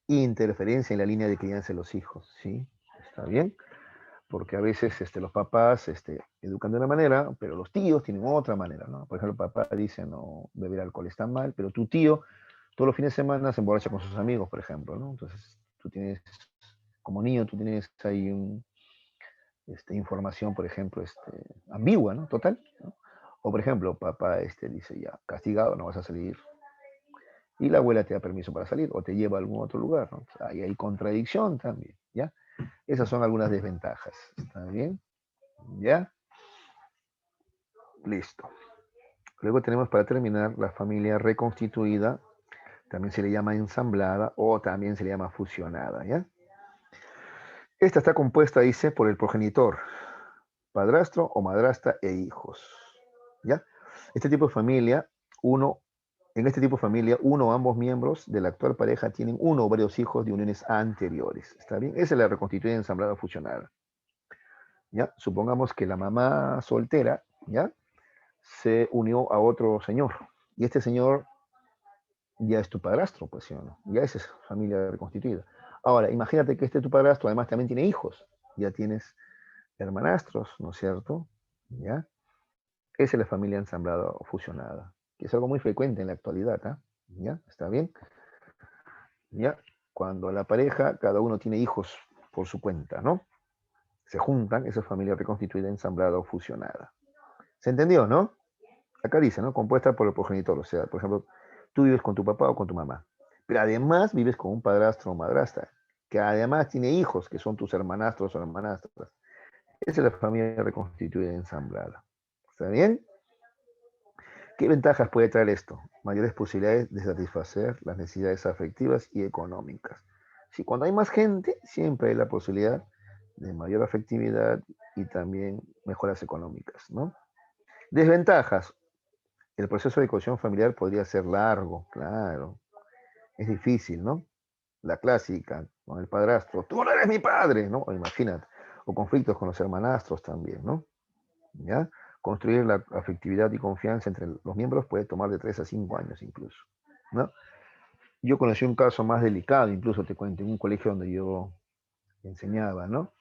interferencia en la línea de crianza de los hijos, ¿sí? ¿Está bien? Porque a veces los papás educan de una manera, pero los tíos tienen otra manera, ¿no? Por ejemplo, el papá dice, no, beber alcohol está mal, pero tu tío todos los fines de semana se emborracha con sus amigos, por ejemplo, ¿no? Entonces, tú tienes, como niño, tú tienes ahí información, por ejemplo, ambigua, ¿no? Total, ¿no? O, por ejemplo, papá dice, ya, castigado, no vas a salir, y la abuela te da permiso para salir, o te lleva a algún otro lugar, ¿no? Ahí hay contradicción también, ¿ya? Esas son algunas desventajas, ¿está bien? ¿Ya? Listo. Luego tenemos para terminar la familia reconstituida, también se le llama ensamblada o también se le llama fusionada, ¿ya? Esta está compuesta, dice, por el progenitor, padrastro o madrastra e hijos, ¿ya? Este tipo de familia, en este tipo de familia, uno o ambos miembros de la actual pareja tienen uno o varios hijos de uniones anteriores, ¿está bien? Esa es la reconstituida, ensamblada o fusionada, ¿ya? Supongamos que la mamá soltera, ¿ya? Se unió a otro señor, y este señor ya es tu padrastro, pues, ¿sí o no? Ya esa es familia reconstituida. Ahora, imagínate que tu padrastro además también tiene hijos, ya tienes hermanastros, ¿no es cierto? ¿Ya? Esa es la familia ensamblada o fusionada, que es algo muy frecuente en la actualidad, ¿ah? ¿Ya? ¿Está bien? ¿Ya? Cuando la pareja, cada uno tiene hijos por su cuenta, ¿no? Se juntan, esa es familia reconstituida, ensamblada o fusionada. ¿Se entendió, no? Acá dice, ¿no? Compuesta por el progenitor, o sea, por ejemplo, tú vives con tu papá o con tu mamá, pero además vives con un padrastro o madrastra, que además tiene hijos, que son tus hermanastros o hermanastras. Esa es la familia reconstituida y ensamblada. ¿Está bien? ¿Qué ventajas puede traer esto? Mayores posibilidades de satisfacer las necesidades afectivas y económicas. Si cuando hay más gente, siempre hay la posibilidad de mayor afectividad y también mejoras económicas, ¿no? Desventajas. El proceso de cohesión familiar podría ser largo, claro. Es difícil, ¿no? La clásica, con el padrastro, tú no eres mi padre, ¿no? O imagínate. O conflictos con los hermanastros también, ¿no? ¿Ya? Construir la afectividad y confianza entre los miembros puede tomar de 3 a 5 años incluso, ¿no? Yo conocí un caso más delicado, incluso te cuento, en un colegio donde yo enseñaba, ¿no?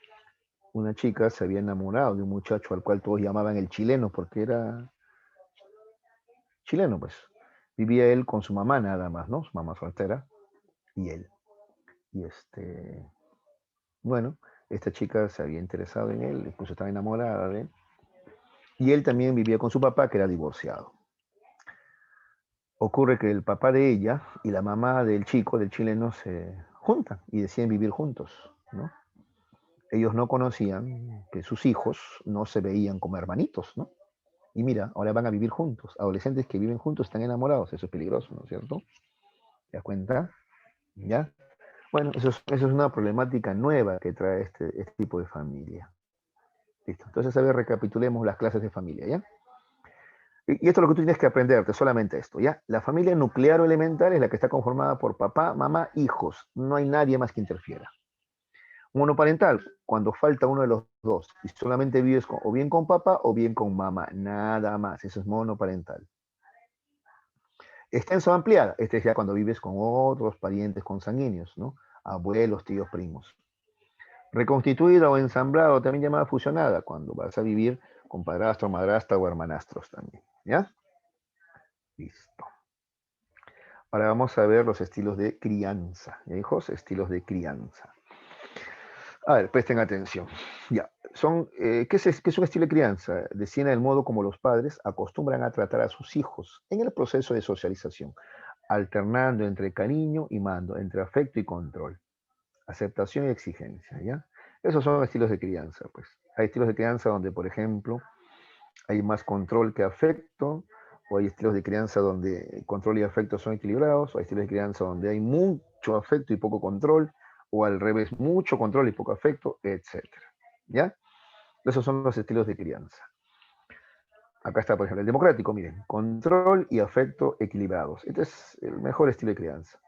Una chica se había enamorado de un muchacho al cual todos llamaban el chileno porque era chileno, pues. Vivía él con su mamá nada más, ¿no? Su mamá soltera y él. Y bueno, esta chica se había interesado en él, incluso estaba enamorada de él. Y él también vivía con su papá, que era divorciado. Ocurre que el papá de ella y la mamá del chico, del chileno, se juntan y deciden vivir juntos, ¿no? Ellos no conocían que sus hijos no se veían como hermanitos, ¿no? Y mira, ahora van a vivir juntos. Adolescentes que viven juntos están enamorados. Eso es peligroso, ¿no es cierto? ¿Te das cuenta? ¿Ya? Bueno, eso es una problemática nueva que trae este tipo de familia. Listo. Entonces, a ver, recapitulemos las clases de familia, ¿ya? Y esto es lo que tú tienes que aprenderte, solamente esto, ¿ya? La familia nuclear o elemental es la que está conformada por papá, mamá, hijos. No hay nadie más que interfiera. Monoparental, cuando falta uno de los dos y solamente vives o bien con papá o bien con mamá, nada más. Eso es monoparental. Extenso o ampliada, este es ya cuando vives con otros parientes consanguíneos, ¿no? Abuelos, tíos, primos. Reconstituida o ensamblada, también llamada fusionada, cuando vas a vivir con padrastro, madrastra o hermanastros también, ¿ya? Listo. Ahora vamos a ver los estilos de crianza, ¿ya, hijos? Estilos de crianza. A ver, presten atención. Ya, ¿qué es un estilo de crianza? Desciende del modo como los padres acostumbran a tratar a sus hijos en el proceso de socialización, alternando entre cariño y mando, entre afecto y control, aceptación y exigencia, ¿ya? Esos son estilos de crianza, pues. Hay estilos de crianza donde, por ejemplo, hay más control que afecto, o hay estilos de crianza donde control y afecto son equilibrados, o hay estilos de crianza donde hay mucho afecto y poco control, o al revés, mucho control y poco afecto, etcétera. ¿Ya? Esos son los estilos de crianza. Acá está, por ejemplo, el democrático, miren, control y afecto equilibrados. Este es el mejor estilo de crianza.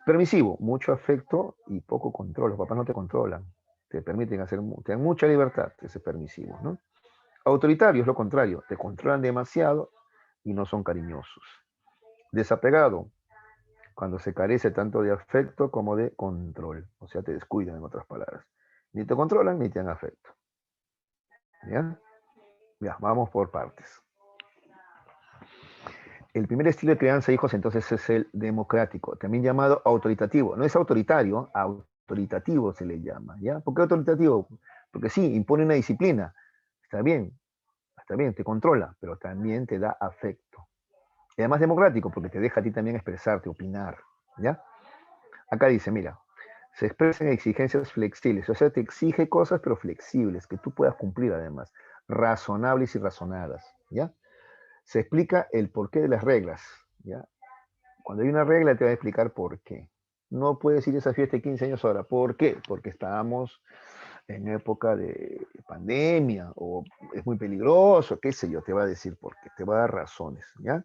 Permisivo, mucho afecto y poco control. Los papás no te controlan, te permiten hacer, te dan mucha libertad, ese es permisivo, ¿no? Autoritario es lo contrario, te controlan demasiado y no son cariñosos. Desapegado, cuando se carece tanto de afecto como de control, o sea, te descuidan en otras palabras. Ni te controlan ni te dan afecto. ¿Ya? Ya, vamos por partes. El primer estilo de crianza, hijos, entonces es el democrático, también llamado autoritativo. No es autoritario, autoritativo se le llama, ¿ya? ¿Por qué autoritativo? Porque sí, impone una disciplina. Está bien, te controla, pero también te da afecto. Y además democrático, porque te deja a ti también expresarte, opinar, ¿ya? Acá dice, mira, se expresan exigencias flexibles, o sea, te exige cosas pero flexibles, que tú puedas cumplir además, razonables y razonadas, ¿ya? Se explica el porqué de las reglas, ¿ya? Cuando hay una regla te va a explicar por qué. No puedes ir a esa fiesta de 15 años ahora. ¿Por qué? Porque estábamos en época de pandemia o es muy peligroso, qué sé yo, te va a decir por qué, te va a dar razones, ¿ya?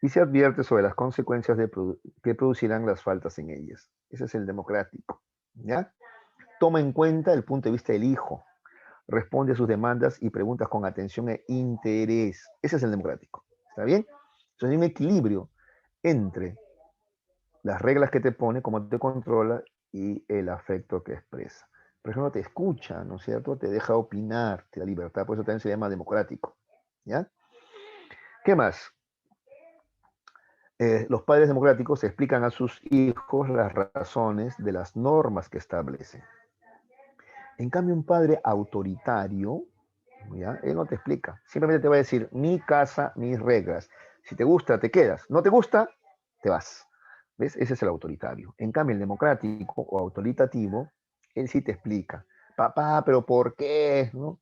Y se advierte sobre las consecuencias que producirán las faltas en ellas. Ese es el democrático, ¿ya? Toma en cuenta el punto de vista del hijo, responde a sus demandas y preguntas con atención e interés. Ese es el democrático, ¿está bien? Entonces hay un equilibrio entre las reglas que te pone, cómo te controla y el afecto que expresa. Por ejemplo, te escucha, ¿no es cierto? Te deja opinar, te da libertad, por eso también se llama democrático, ¿ya? ¿Qué más? Los padres democráticos explican a sus hijos las razones de las normas que establecen. En cambio, un padre autoritario, ¿ya? Él no te explica. Simplemente te va a decir, mi casa, mis reglas. Si te gusta, te quedas. No te gusta, te vas. ¿Ves? Ese es el autoritario. En cambio, el democrático o autoritativo, él sí te explica. Papá, pero ¿por qué? ¿No?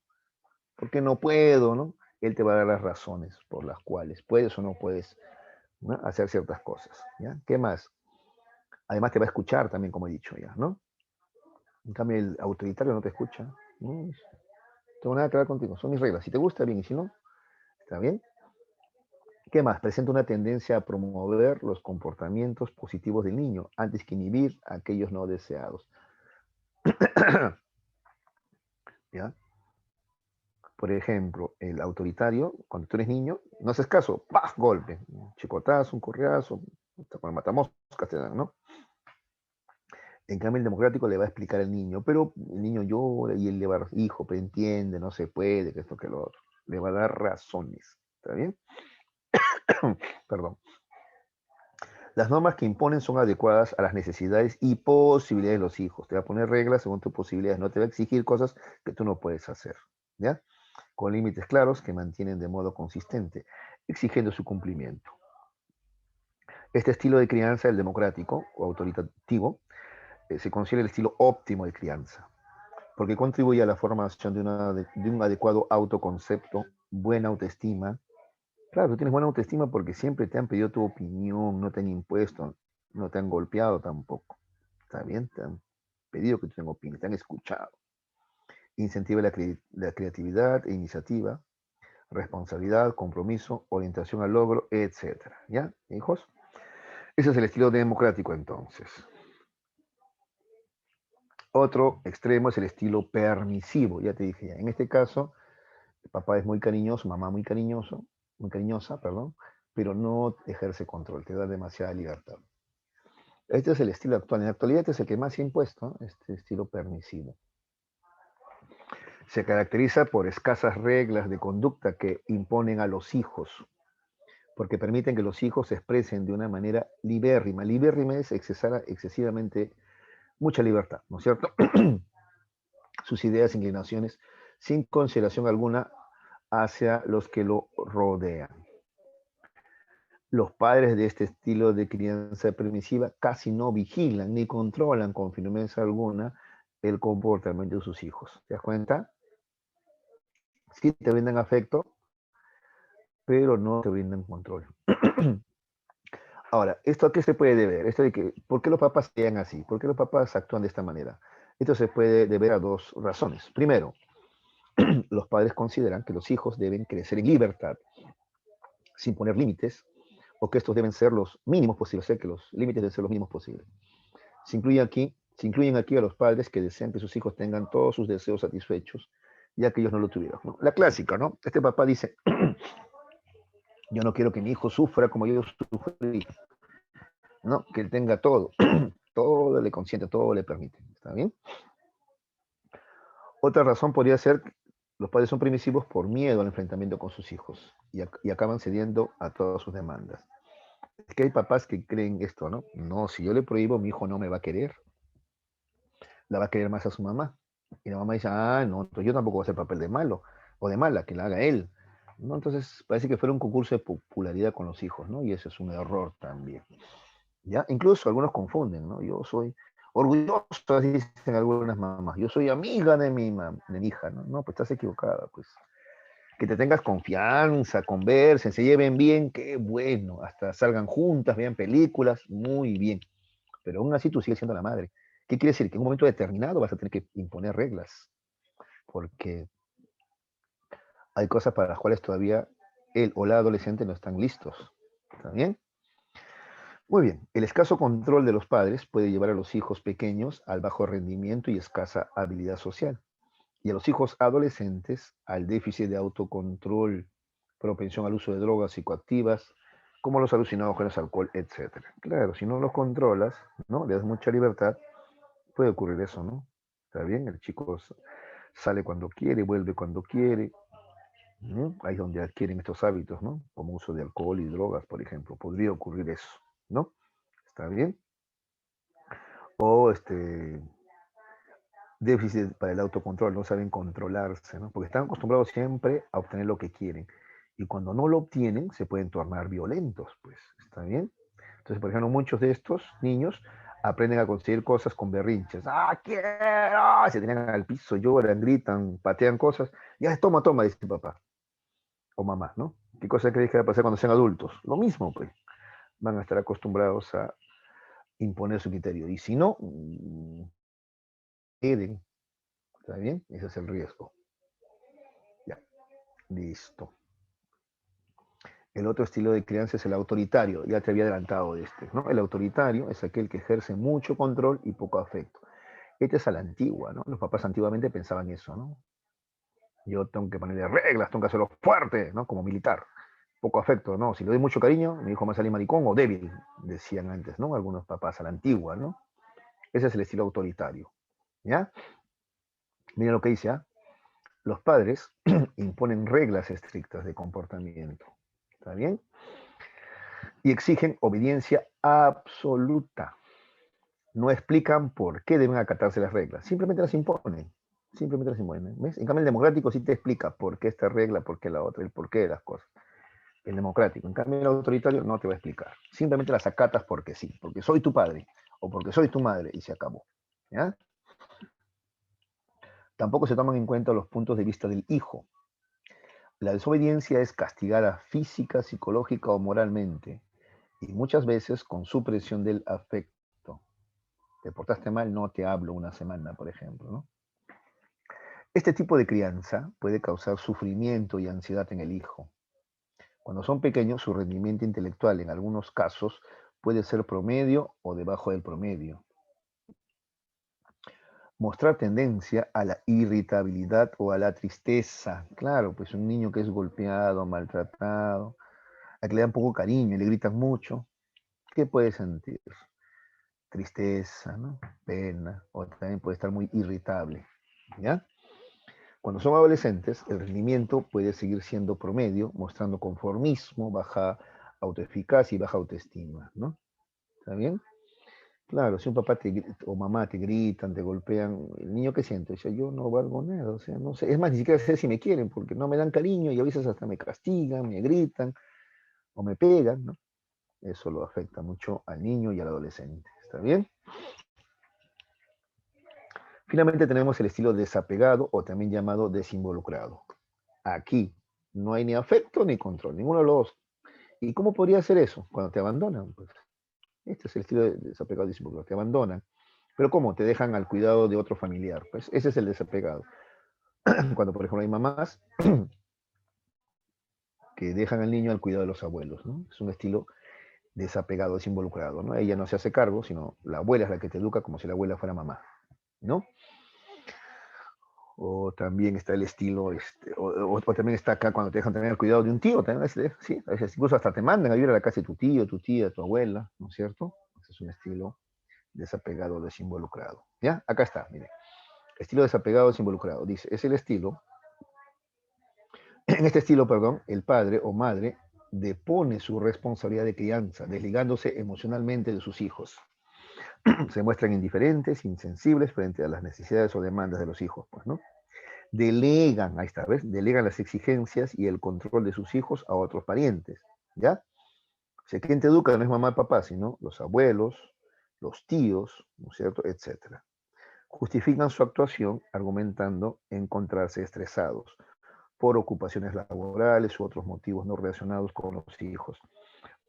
¿Por qué no puedo? ¿No? Él te va a dar las razones por las cuales puedes o no puedes, ¿no?, hacer ciertas cosas. ¿Ya? ¿Qué más? Además te va a escuchar también, como he dicho ya, ¿no? En cambio, el autoritario no te escucha. No tengo nada que ver contigo, son mis reglas. Si te gusta, bien, y si no, está bien. ¿Qué más? Presenta una tendencia a promover los comportamientos positivos del niño antes que inhibir a aquellos no deseados. ¿Ya? Por ejemplo, el autoritario, cuando tú eres niño, no haces caso, ¡pah! Golpe, un chicotazo, un correazo, con el matamoscas te dan, ¿no? En cambio, el democrático le va a explicar al niño, pero el niño llora y él le va a dar, hijo, pero entiende, no se puede, que esto, que lo otro. Le va a dar razones, ¿está bien? Perdón. Las normas que imponen son adecuadas a las necesidades y posibilidades de los hijos. Te va a poner reglas según tus posibilidades, no te va a exigir cosas que tú no puedes hacer, ¿ya? Con límites claros que mantienen de modo consistente, exigiendo su cumplimiento. Este estilo de crianza, el democrático o autoritativo, se considera el estilo óptimo de crianza, porque contribuye a la formación de un adecuado autoconcepto, buena autoestima. Claro, tú tienes buena autoestima porque siempre te han pedido tu opinión, no te han impuesto, no te han golpeado tampoco. ¿Está bien? Te han pedido que tú tengas opinión, te han escuchado. Incentiva la creatividad e iniciativa, responsabilidad, compromiso, orientación al logro, etcétera. ¿Ya, hijos? Ese es el estilo democrático entonces. Otro extremo es el estilo permisivo, ya te dije ya. En este caso, el papá es muy cariñoso, mamá muy cariñoso, muy cariñosa, perdón, pero no ejerce control, te da demasiada libertad. Este es el estilo actual. En la actualidad este es el que más se ha impuesto, ¿no? Este estilo permisivo. Se caracteriza por escasas reglas de conducta que imponen a los hijos, porque permiten que los hijos se expresen de una manera libérrima. Libérrima es excesivamente mucha libertad, ¿no es cierto? Sus ideas e inclinaciones sin consideración alguna hacia los que lo rodean. Los padres de este estilo de crianza permisiva casi no vigilan ni controlan con firmeza alguna el comportamiento de sus hijos. ¿Te das cuenta? Sí te brindan afecto, pero no te brindan control. Ahora, ¿esto a qué se puede deber? Esto de que, ¿por qué los papás sean así? ¿Por qué los papás actúan de esta manera? Esto se puede deber a dos razones. Primero, los padres consideran que los hijos deben crecer en libertad, sin poner límites, o que estos deben ser los mínimos posibles, o sea, que los límites deben ser los mínimos posibles. Se incluyen aquí a los padres que desean que sus hijos tengan todos sus deseos satisfechos, ya que ellos no lo tuvieron, ¿no? La clásica, ¿no? Este papá dice, yo no quiero que mi hijo sufra como yo sufrí, ¿no? Que él tenga todo, todo le consiente, todo le permite, ¿está bien? Otra razón podría ser que los padres son permisivos por miedo al enfrentamiento con sus hijos y acaban cediendo a todas sus demandas. Es que hay papás que creen esto, ¿no? No, si yo le prohíbo, mi hijo no me va a querer, la va a querer más a su mamá. Y la mamá dice, ah, no, entonces yo tampoco voy a hacer papel de malo o de mala, que la haga él. ¿No? Entonces parece que fuera un concurso de popularidad con los hijos, ¿no? Y eso es un error también. ¿Ya? Incluso algunos confunden, ¿no? Yo soy orgulloso, así dicen algunas mamás. Yo soy amiga de mi hija, ¿no? No, pues estás equivocada, pues. Que te tengas confianza, conversen, se lleven bien, qué bueno. Hasta salgan juntas, vean películas, muy bien. Pero aún así tú sigues siendo la madre. ¿Qué quiere decir? Que en un momento determinado vas a tener que imponer reglas, porque hay cosas para las cuales todavía él o la adolescente no están listos. ¿Está bien? Muy bien, el escaso control de los padres puede llevar a los hijos pequeños al bajo rendimiento y escasa habilidad social, y a los hijos adolescentes al déficit de autocontrol, propensión al uso de drogas psicoactivas, como los alucinógenos, alcohol, etcétera. Claro, si no los controlas, ¿no? Le das mucha libertad, puede ocurrir eso, ¿no? Está bien, el chico sale cuando quiere, vuelve cuando quiere, ¿no? Ahí es donde adquieren estos hábitos, ¿no? Como uso de alcohol y drogas, por ejemplo. Podría ocurrir eso, ¿no? ¿Está bien? O déficit para el autocontrol, no saben controlarse, ¿no? Porque están acostumbrados siempre a obtener lo que quieren. Y cuando no lo obtienen, se pueden tornar violentos, pues, ¿está bien? Entonces, por ejemplo, muchos de estos niños aprenden a conseguir cosas con berrinches. ¡Ah, quiero! Se tiran al piso, lloran, gritan, patean cosas. Ya, toma, toma, dice papá o mamá, ¿no? ¿Qué cosa crees que va a pasar cuando sean adultos? Lo mismo, pues. Van a estar acostumbrados a imponer su criterio. Y si no, queden. ¿Está bien? Ese es el riesgo. Ya, listo. El otro estilo de crianza es el autoritario. Ya te había adelantado de este, ¿no? El autoritario es aquel que ejerce mucho control y poco afecto. Este es a la antigua, ¿no? Los papás antiguamente pensaban eso, ¿no? Yo tengo que ponerle reglas, tengo que hacerlo fuerte, ¿no? Como militar. Poco afecto, ¿no? Si le doy mucho cariño, mi hijo me sale maricón o débil, decían antes, ¿no? Algunos papás a la antigua, ¿no? Ese es el estilo autoritario, ¿ya? Mira lo que dice, ¿ah? Los padres imponen reglas estrictas de comportamiento, ¿está bien? Y exigen obediencia absoluta. No explican por qué deben acatarse las reglas, simplemente las imponen. Simplemente las imponen. ¿Ves? En cambio, el democrático sí te explica por qué esta regla, por qué la otra, el porqué de las cosas. El democrático. En cambio, el autoritario no te va a explicar. Simplemente las acatas porque sí, porque soy tu padre o porque soy tu madre y se acabó. ¿Ya? Tampoco se toman en cuenta los puntos de vista del hijo. La desobediencia es castigada física, psicológica o moralmente, y muchas veces con supresión del afecto. Te portaste mal, no te hablo una semana, por ejemplo, ¿no? Este tipo de crianza puede causar sufrimiento y ansiedad en el hijo. Cuando son pequeños, su rendimiento intelectual en algunos casos puede ser promedio o debajo del promedio. Mostrar tendencia a la irritabilidad o a la tristeza. Claro, pues un niño que es golpeado, maltratado, a que le dan poco cariño y le gritan mucho, ¿qué puede sentir? Tristeza, ¿no? Pena, o también puede estar muy irritable, ¿ya? Cuando son adolescentes, el rendimiento puede seguir siendo promedio, mostrando conformismo, baja autoeficacia y baja autoestima, ¿no? ¿Está bien? Claro, si un papá o mamá te gritan, te golpean, el niño ¿qué siente? Dice, yo no valgo nada, o sea, no sé, es más, ni siquiera sé si me quieren, porque no me dan cariño y a veces hasta me castigan, me gritan o me pegan, ¿no? Eso lo afecta mucho al niño y al adolescente, ¿está bien? Finalmente tenemos el estilo desapegado o también llamado desinvolucrado. Aquí no hay ni afecto ni control, ninguno de los dos. ¿Y cómo podría ser eso? Cuando te abandonan, pues. Este es el estilo de desapegado y desinvolucrado, te abandonan. Pero ¿cómo? Te dejan al cuidado de otro familiar. Pues ese es el desapegado. Cuando, por ejemplo, hay mamás que dejan al niño al cuidado de los abuelos, ¿no? Es un estilo desapegado, desinvolucrado, ¿no? Ella no se hace cargo, sino la abuela es la que te educa como si la abuela fuera mamá, ¿no? O también está el estilo, o también está acá cuando te dejan tener el cuidado de un tío, también, sí, a veces incluso hasta te mandan a vivir a la casa de tu tío, tu tía, tu abuela, ¿no es cierto? Ese es un estilo desapegado, desinvolucrado. ¿Ya? Acá está, mire. Estilo desapegado, desinvolucrado. Dice, es el estilo, en este estilo, perdón, el padre o madre depone su responsabilidad de crianza, desligándose emocionalmente de sus hijos. Se muestran indiferentes, insensibles frente a las necesidades o demandas de los hijos, pues, ¿no? Delegan, ahí está, ¿ves? Delegan las exigencias y el control de sus hijos a otros parientes, ¿ya? O sea, ¿quién te educa? No es mamá y papá, sino los abuelos, los tíos, ¿no es cierto? Etcétera. Justifican su actuación argumentando encontrarse estresados por ocupaciones laborales u otros motivos no relacionados con los hijos,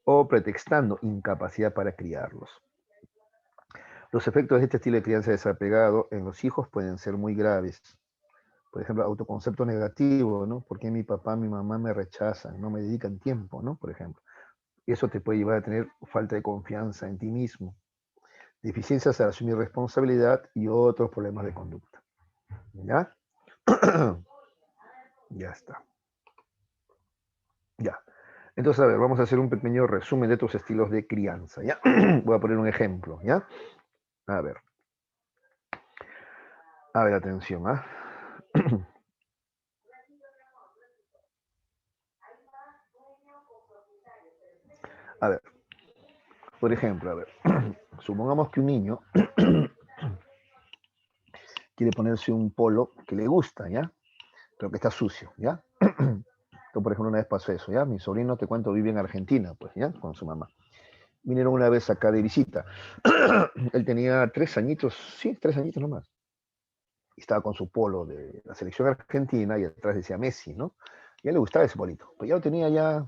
o pretextando incapacidad para criarlos. Los efectos de este estilo de crianza desapegado en los hijos pueden ser muy graves. Por ejemplo, autoconcepto negativo, ¿no? ¿Por qué mi papá, mi mamá me rechazan, no me dedican tiempo, ¿no? Por ejemplo. Y eso te puede llevar a tener falta de confianza en ti mismo, deficiencias al asumir responsabilidad y otros problemas de conducta. ¿Ya? Ya está. Ya. Entonces, a ver, vamos a hacer un pequeño resumen de estos estilos de crianza, ¿ya? Voy a poner un ejemplo, ¿ya? A ver. A ver, atención, ¿ah? A ver, por ejemplo, a ver, supongamos que un niño quiere ponerse un polo que le gusta, ¿ya? Pero que está sucio, ¿ya? Entonces, por ejemplo, una vez pasó eso, ¿ya? Mi sobrino, te cuento, vive en Argentina, pues, ¿ya? Con su mamá. Vinieron una vez acá de visita. Él tenía 3 añitos, sí, 3 añitos nomás. Y estaba con su polo de la selección argentina y atrás decía Messi, ¿no? Y a él le gustaba ese polito. Pues ya lo tenía ya,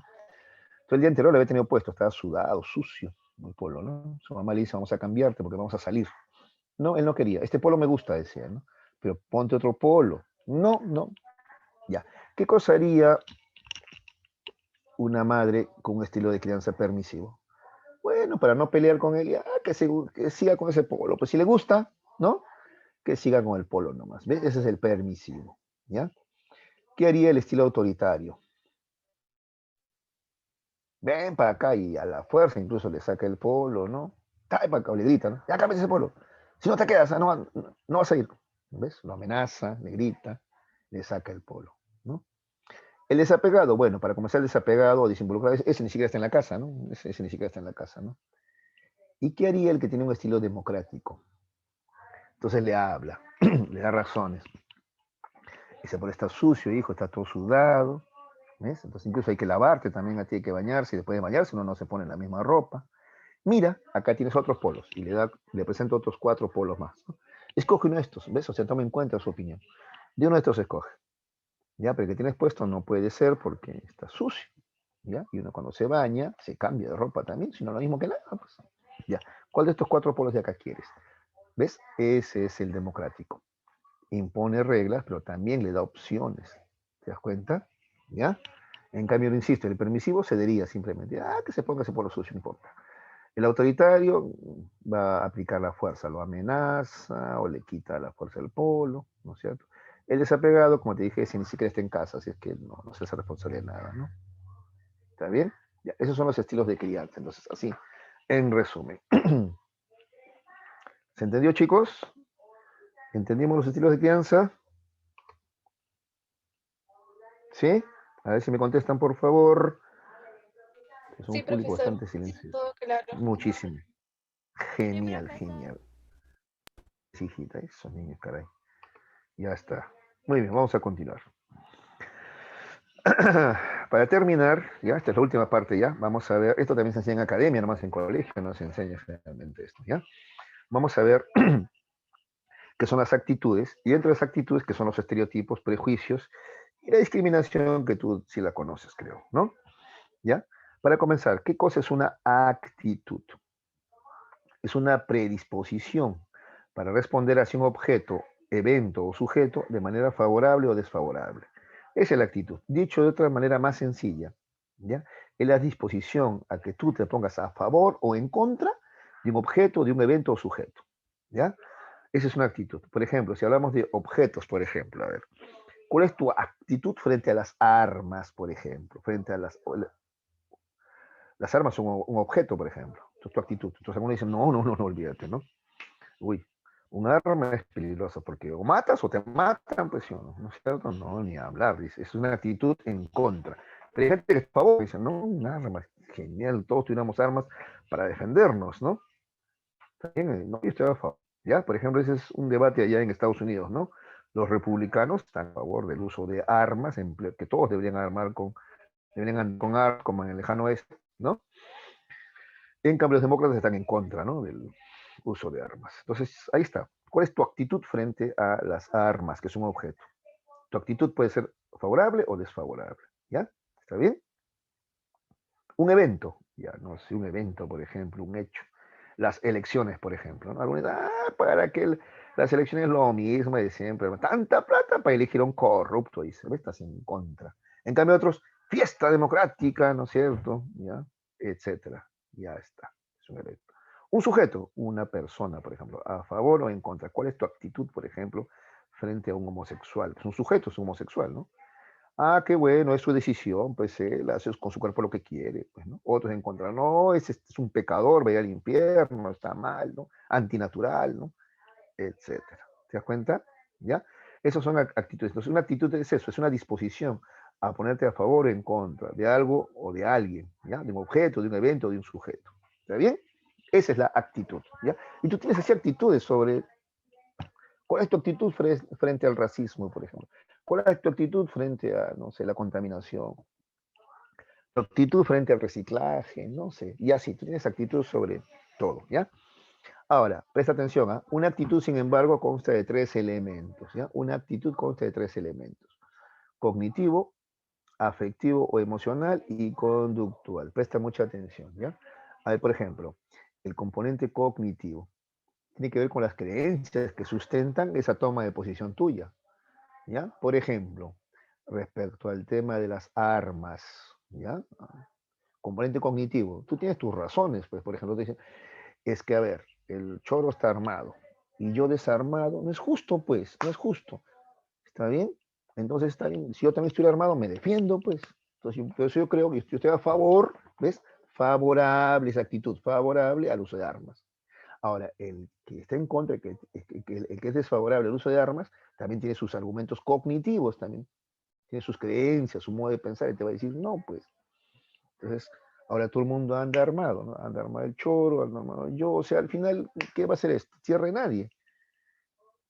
todo el día anterior lo había tenido puesto, estaba sudado, sucio, el polo, ¿no? Su mamá le dice, vamos a cambiarte porque vamos a salir. No, él no quería. Este polo me gusta, decía, ¿no? Pero ponte otro polo. No, no. Ya. ¿Qué cosa haría una madre con un estilo de crianza permisivo? Bueno, para no pelear con él, ya, que siga con ese polo. Pues si le gusta, ¿no? Que siga con el polo nomás. ¿Ves? Ese es el permisivo. ¿Ya? ¿Qué haría el estilo autoritario? Ven para acá y a la fuerza incluso le saca el polo, ¿no? Trae para acá, o le grita, ¿no? Ya cámbiate ese polo. Si no te quedas, no vas a ir. ¿Ves? Lo amenaza, le grita, le saca el polo, ¿no? El desapegado, bueno, para comenzar el desapegado o desinvolucrado, ese ni siquiera está en la casa, ¿no? Ese ni siquiera está en la casa, ¿no? ¿Y qué haría el que tiene un estilo democrático? Entonces le habla, le da razones. Dice, pero está sucio, hijo, está todo sudado, ¿ves? Entonces incluso hay que lavarte también, a ti hay que bañarse, y después de bañarse uno no se pone la misma ropa. Mira, acá tienes otros polos, y le presento otros 4 polos más, ¿no? Escoge uno de estos, ¿ves? O sea, toma en cuenta su opinión. De uno de estos escoge. Ya, pero el que tienes puesto no puede ser porque está sucio. ¿Ya? Y uno cuando se baña, se cambia de ropa también, sino lo mismo que nada. Pues. ¿Ya? ¿Cuál de estos 4 polos de acá quieres? ¿Ves? Ese es el democrático. Impone reglas, pero también le da opciones. ¿Te das cuenta? ¿Ya? En cambio, lo insisto, el permisivo cedería simplemente. Que se ponga ese polo sucio, no importa. El autoritario va a aplicar la fuerza, lo amenaza o le quita la fuerza del polo, ¿no es cierto? El desapegado, como te dije, si ni siquiera está en casa, así es que no se hace responsable de nada, ¿no? ¿Está bien? Ya, esos son los estilos de crianza, entonces, así, en resumen. ¿Se entendió, chicos? ¿Entendimos los estilos de crianza? ¿Sí? A ver si me contestan, por favor. Es un Sí, público profesor, bastante silencioso. todo claro. Muchísimo. Sí, Genial, profesor. genial. Sí, hijita, esos niños, caray. Ya está. Muy bien, vamos a continuar. Para terminar, ya, esta es la última parte ya, vamos a ver, esto también se enseña en academia, nomás en colegio, no se enseña generalmente esto, ¿ya? Vamos a ver qué son las actitudes, y dentro de las actitudes, que son los estereotipos, prejuicios, y la discriminación, que tú sí la conoces, creo, ¿no? ¿Ya? Para comenzar, ¿qué cosa es una actitud? Es una predisposición para responder hacia un objeto evento o sujeto de manera favorable o desfavorable. Esa es la actitud. Dicho de otra manera más sencilla, ¿ya? Es la disposición a que tú te pongas a favor o en contra de un objeto, de un evento o sujeto, ¿ya? Esa es una actitud. Por ejemplo, si hablamos de objetos, por ejemplo, a ver, ¿cuál es tu actitud frente a las armas, por ejemplo? Frente a las armas son un objeto, por ejemplo. Entonces, tu actitud. Entonces, algunos dicen, no, no, no, no, olvídate, ¿no? Uy, un arma es peligroso porque o matas o te matan, pues sí, ¿no? ¿No es cierto? No, ni hablar, dice. Es una actitud en contra. Pero hay gente que es a favor, dice, no, un arma, genial, todos tuviéramos armas para defendernos, ¿no? También, no, yo estoy a favor. ¿Ya? Por ejemplo, ese es un debate allá en Estados Unidos, ¿no? Los republicanos están a favor del uso de armas, que todos deberían deberían andar con armas como en el lejano oeste, ¿no? En cambio, los demócratas están en contra, ¿no? Del uso de armas. Entonces, ahí está. ¿Cuál es tu actitud frente a las armas, que es un objeto? Tu actitud puede ser favorable o desfavorable, ¿ya? ¿Está bien? Un evento, ya, no sé, un evento, por ejemplo, un hecho. Las elecciones, por ejemplo, ¿no? Algunos dicen, para que las elecciones es lo mismo de siempre. Tanta plata para elegir a un corrupto, dice, estás en contra. En cambio, otros, fiesta democrática, ¿no es cierto? ¿Ya? Etcétera. Ya está. Es un evento. Un sujeto, una persona, por ejemplo, a favor o en contra. ¿Cuál es tu actitud, por ejemplo, frente a un homosexual? Es un sujeto, es un homosexual, ¿no? Ah, qué bueno, es su decisión, pues él hace con su cuerpo lo que quiere, pues, ¿no? Otros en contra, no, es un pecador, vaya al infierno, está mal, ¿no? Antinatural, ¿no? Etcétera. ¿Te das cuenta? ¿Ya? Esas son actitudes. Entonces, una actitud es eso, es una disposición a ponerte a favor o en contra de algo o de alguien, ¿ya? De un objeto, de un evento, de un sujeto. ¿Está bien? Esa es la actitud, ¿ya? Y tú tienes así actitudes sobre ¿cuál es tu actitud frente al racismo, por ejemplo? ¿Cuál es tu actitud frente a, no sé, la contaminación? Tu actitud frente al reciclaje, no sé. Y así, tú tienes actitud sobre todo, ¿ya? Ahora, presta atención, ¿ah? Una actitud, sin embargo, consta de tres elementos, ¿ya? Una actitud consta de tres elementos. Cognitivo, afectivo o emocional y conductual. Presta mucha atención, ¿ya? A ver, por ejemplo, el componente cognitivo tiene que ver con las creencias que sustentan esa toma de posición tuya. ¿Ya? Por ejemplo, respecto al tema de las armas, ¿ya? Componente cognitivo, tú tienes tus razones, pues, por ejemplo, te dicen, es que, a ver, el choro está armado y yo desarmado, no es justo, pues, no es justo, ¿está bien? Entonces, está bien, si yo también estoy armado, me defiendo, pues, entonces, por eso yo creo que yo estoy a favor, ¿ves? Favorable, esa actitud, favorable al uso de armas. Ahora, el que está en contra, el que es desfavorable al uso de armas, también tiene sus argumentos cognitivos, también tiene sus creencias, su modo de pensar, y te va a decir, no, pues. Entonces, ahora todo el mundo anda armado, ¿no? Anda armado el choro, anda armado yo, o sea, al final, ¿qué va a hacer esto? Tierra de nadie,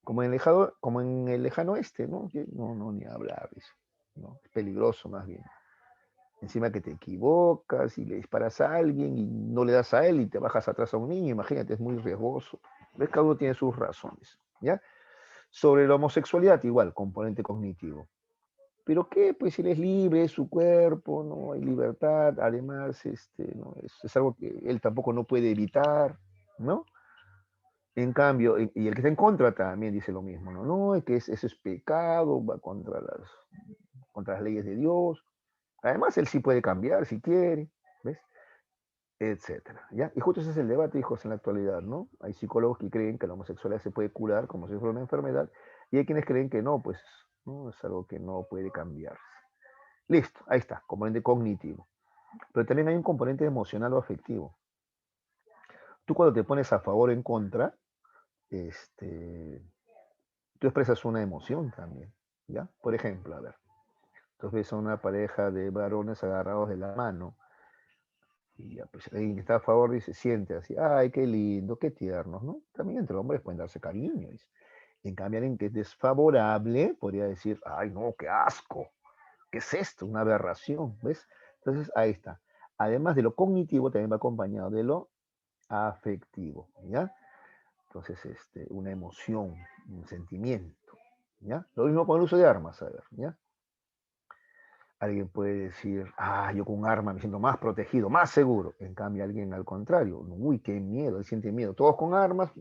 como en el lejano oeste, ¿no? No, no, ni hablar, eso, ¿no? Es peligroso más bien. Encima que te equivocas y le disparas a alguien y no le das a él y te bajas atrás a un niño, imagínate, es muy riesgoso. ¿Ves? Cada uno tiene sus razones, ¿ya? Sobre la homosexualidad, igual, componente cognitivo. ¿Pero qué? Pues él es libre, es su cuerpo, no hay libertad, además, no, es algo que él tampoco no puede evitar, ¿no? En cambio, y el que está en contra también dice lo mismo, ¿no? No, es que eso es pecado, va contra las leyes de Dios. Además, él sí puede cambiar si quiere, ¿ves? Etcétera, ¿ya? Y justo ese es el debate, hijos, en la actualidad, ¿no? Hay psicólogos que creen que la homosexualidad se puede curar como si fuera una enfermedad, y hay quienes creen que no, pues, no, es algo que no puede cambiarse. Listo, ahí está, componente cognitivo. Pero también hay un componente emocional o afectivo. Tú cuando te pones a favor o en contra, tú expresas una emoción también, ¿ya? Por ejemplo, a ver, tú ves a una pareja de varones agarrados de la mano, y ya, pues alguien que está a favor dice, siente así, ay, qué lindo, qué tiernos, ¿no? También entre hombres pueden darse cariño, dice. En cambio, alguien que es desfavorable podría decir, ay, no, qué asco, ¿qué es esto? Una aberración, ¿ves? Entonces, ahí está. Además de lo cognitivo, también va acompañado de lo afectivo, ¿ya? Entonces, una emoción, un sentimiento, ¿ya? Lo mismo con el uso de armas, a ver, ¿ya? Alguien puede decir, yo con un arma me siento más protegido, más seguro. En cambio, alguien al contrario, uy, qué miedo, él siente miedo. Todos con armas,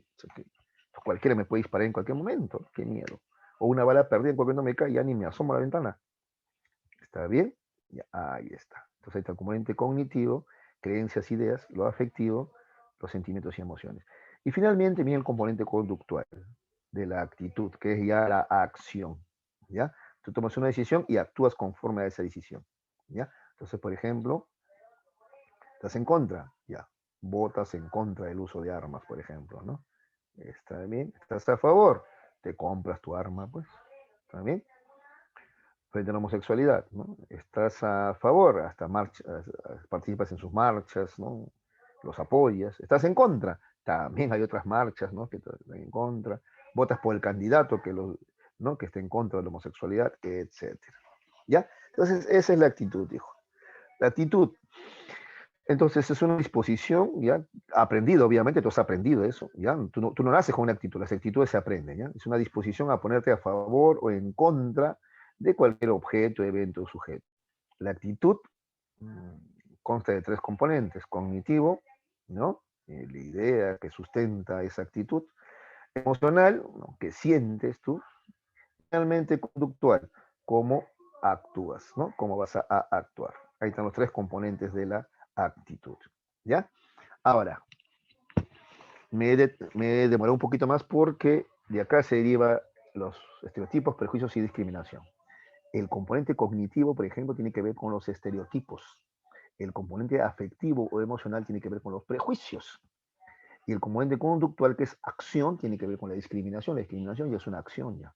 cualquiera me puede disparar en cualquier momento, qué miedo. O una bala perdida en cualquier momento me cae, ya ni me asomo a la ventana. ¿Está bien? Ya, ahí está. Entonces ahí está el componente cognitivo, creencias, ideas, lo afectivo, los sentimientos y emociones. Y finalmente viene el componente conductual de la actitud, que es ya la acción. ¿Ya? Tú tomas una decisión y actúas conforme a esa decisión. ¿Ya? Entonces, por ejemplo, estás en contra, ya. Votas en contra del uso de armas, por ejemplo, ¿no? Está bien. Estás a favor, te compras tu arma, pues. ¿Está bien? Frente a la homosexualidad, ¿no? Estás a favor, hasta participas en sus marchas, ¿no? Los apoyas. Estás en contra, también hay otras marchas, ¿no? Que están en contra. Votas por el candidato ¿no? Que esté en contra de la homosexualidad, etcétera. ¿Ya? Entonces, esa es la actitud, hijo. La actitud. Entonces, es una disposición, ¿ya? Aprendido, obviamente, tú has aprendido eso, ¿ya? Tú no naces con una actitud, las actitudes se aprenden, ¿ya? Es una disposición a ponerte a favor o en contra de cualquier objeto, evento o sujeto. La actitud consta de tres componentes: cognitivo, ¿no? La idea que sustenta esa actitud; emocional, ¿no? Que sientes tú; finalmente conductual, cómo actúas, ¿no? Cómo vas a actuar. Ahí están los tres componentes de la actitud, ¿ya? Ahora, me he demorado un poquito más porque de acá se deriva los estereotipos, prejuicios y discriminación. El componente cognitivo, por ejemplo, tiene que ver con los estereotipos. El componente afectivo o emocional tiene que ver con los prejuicios. Y el componente conductual, que es acción, tiene que ver con la discriminación. La discriminación ya es una acción ya.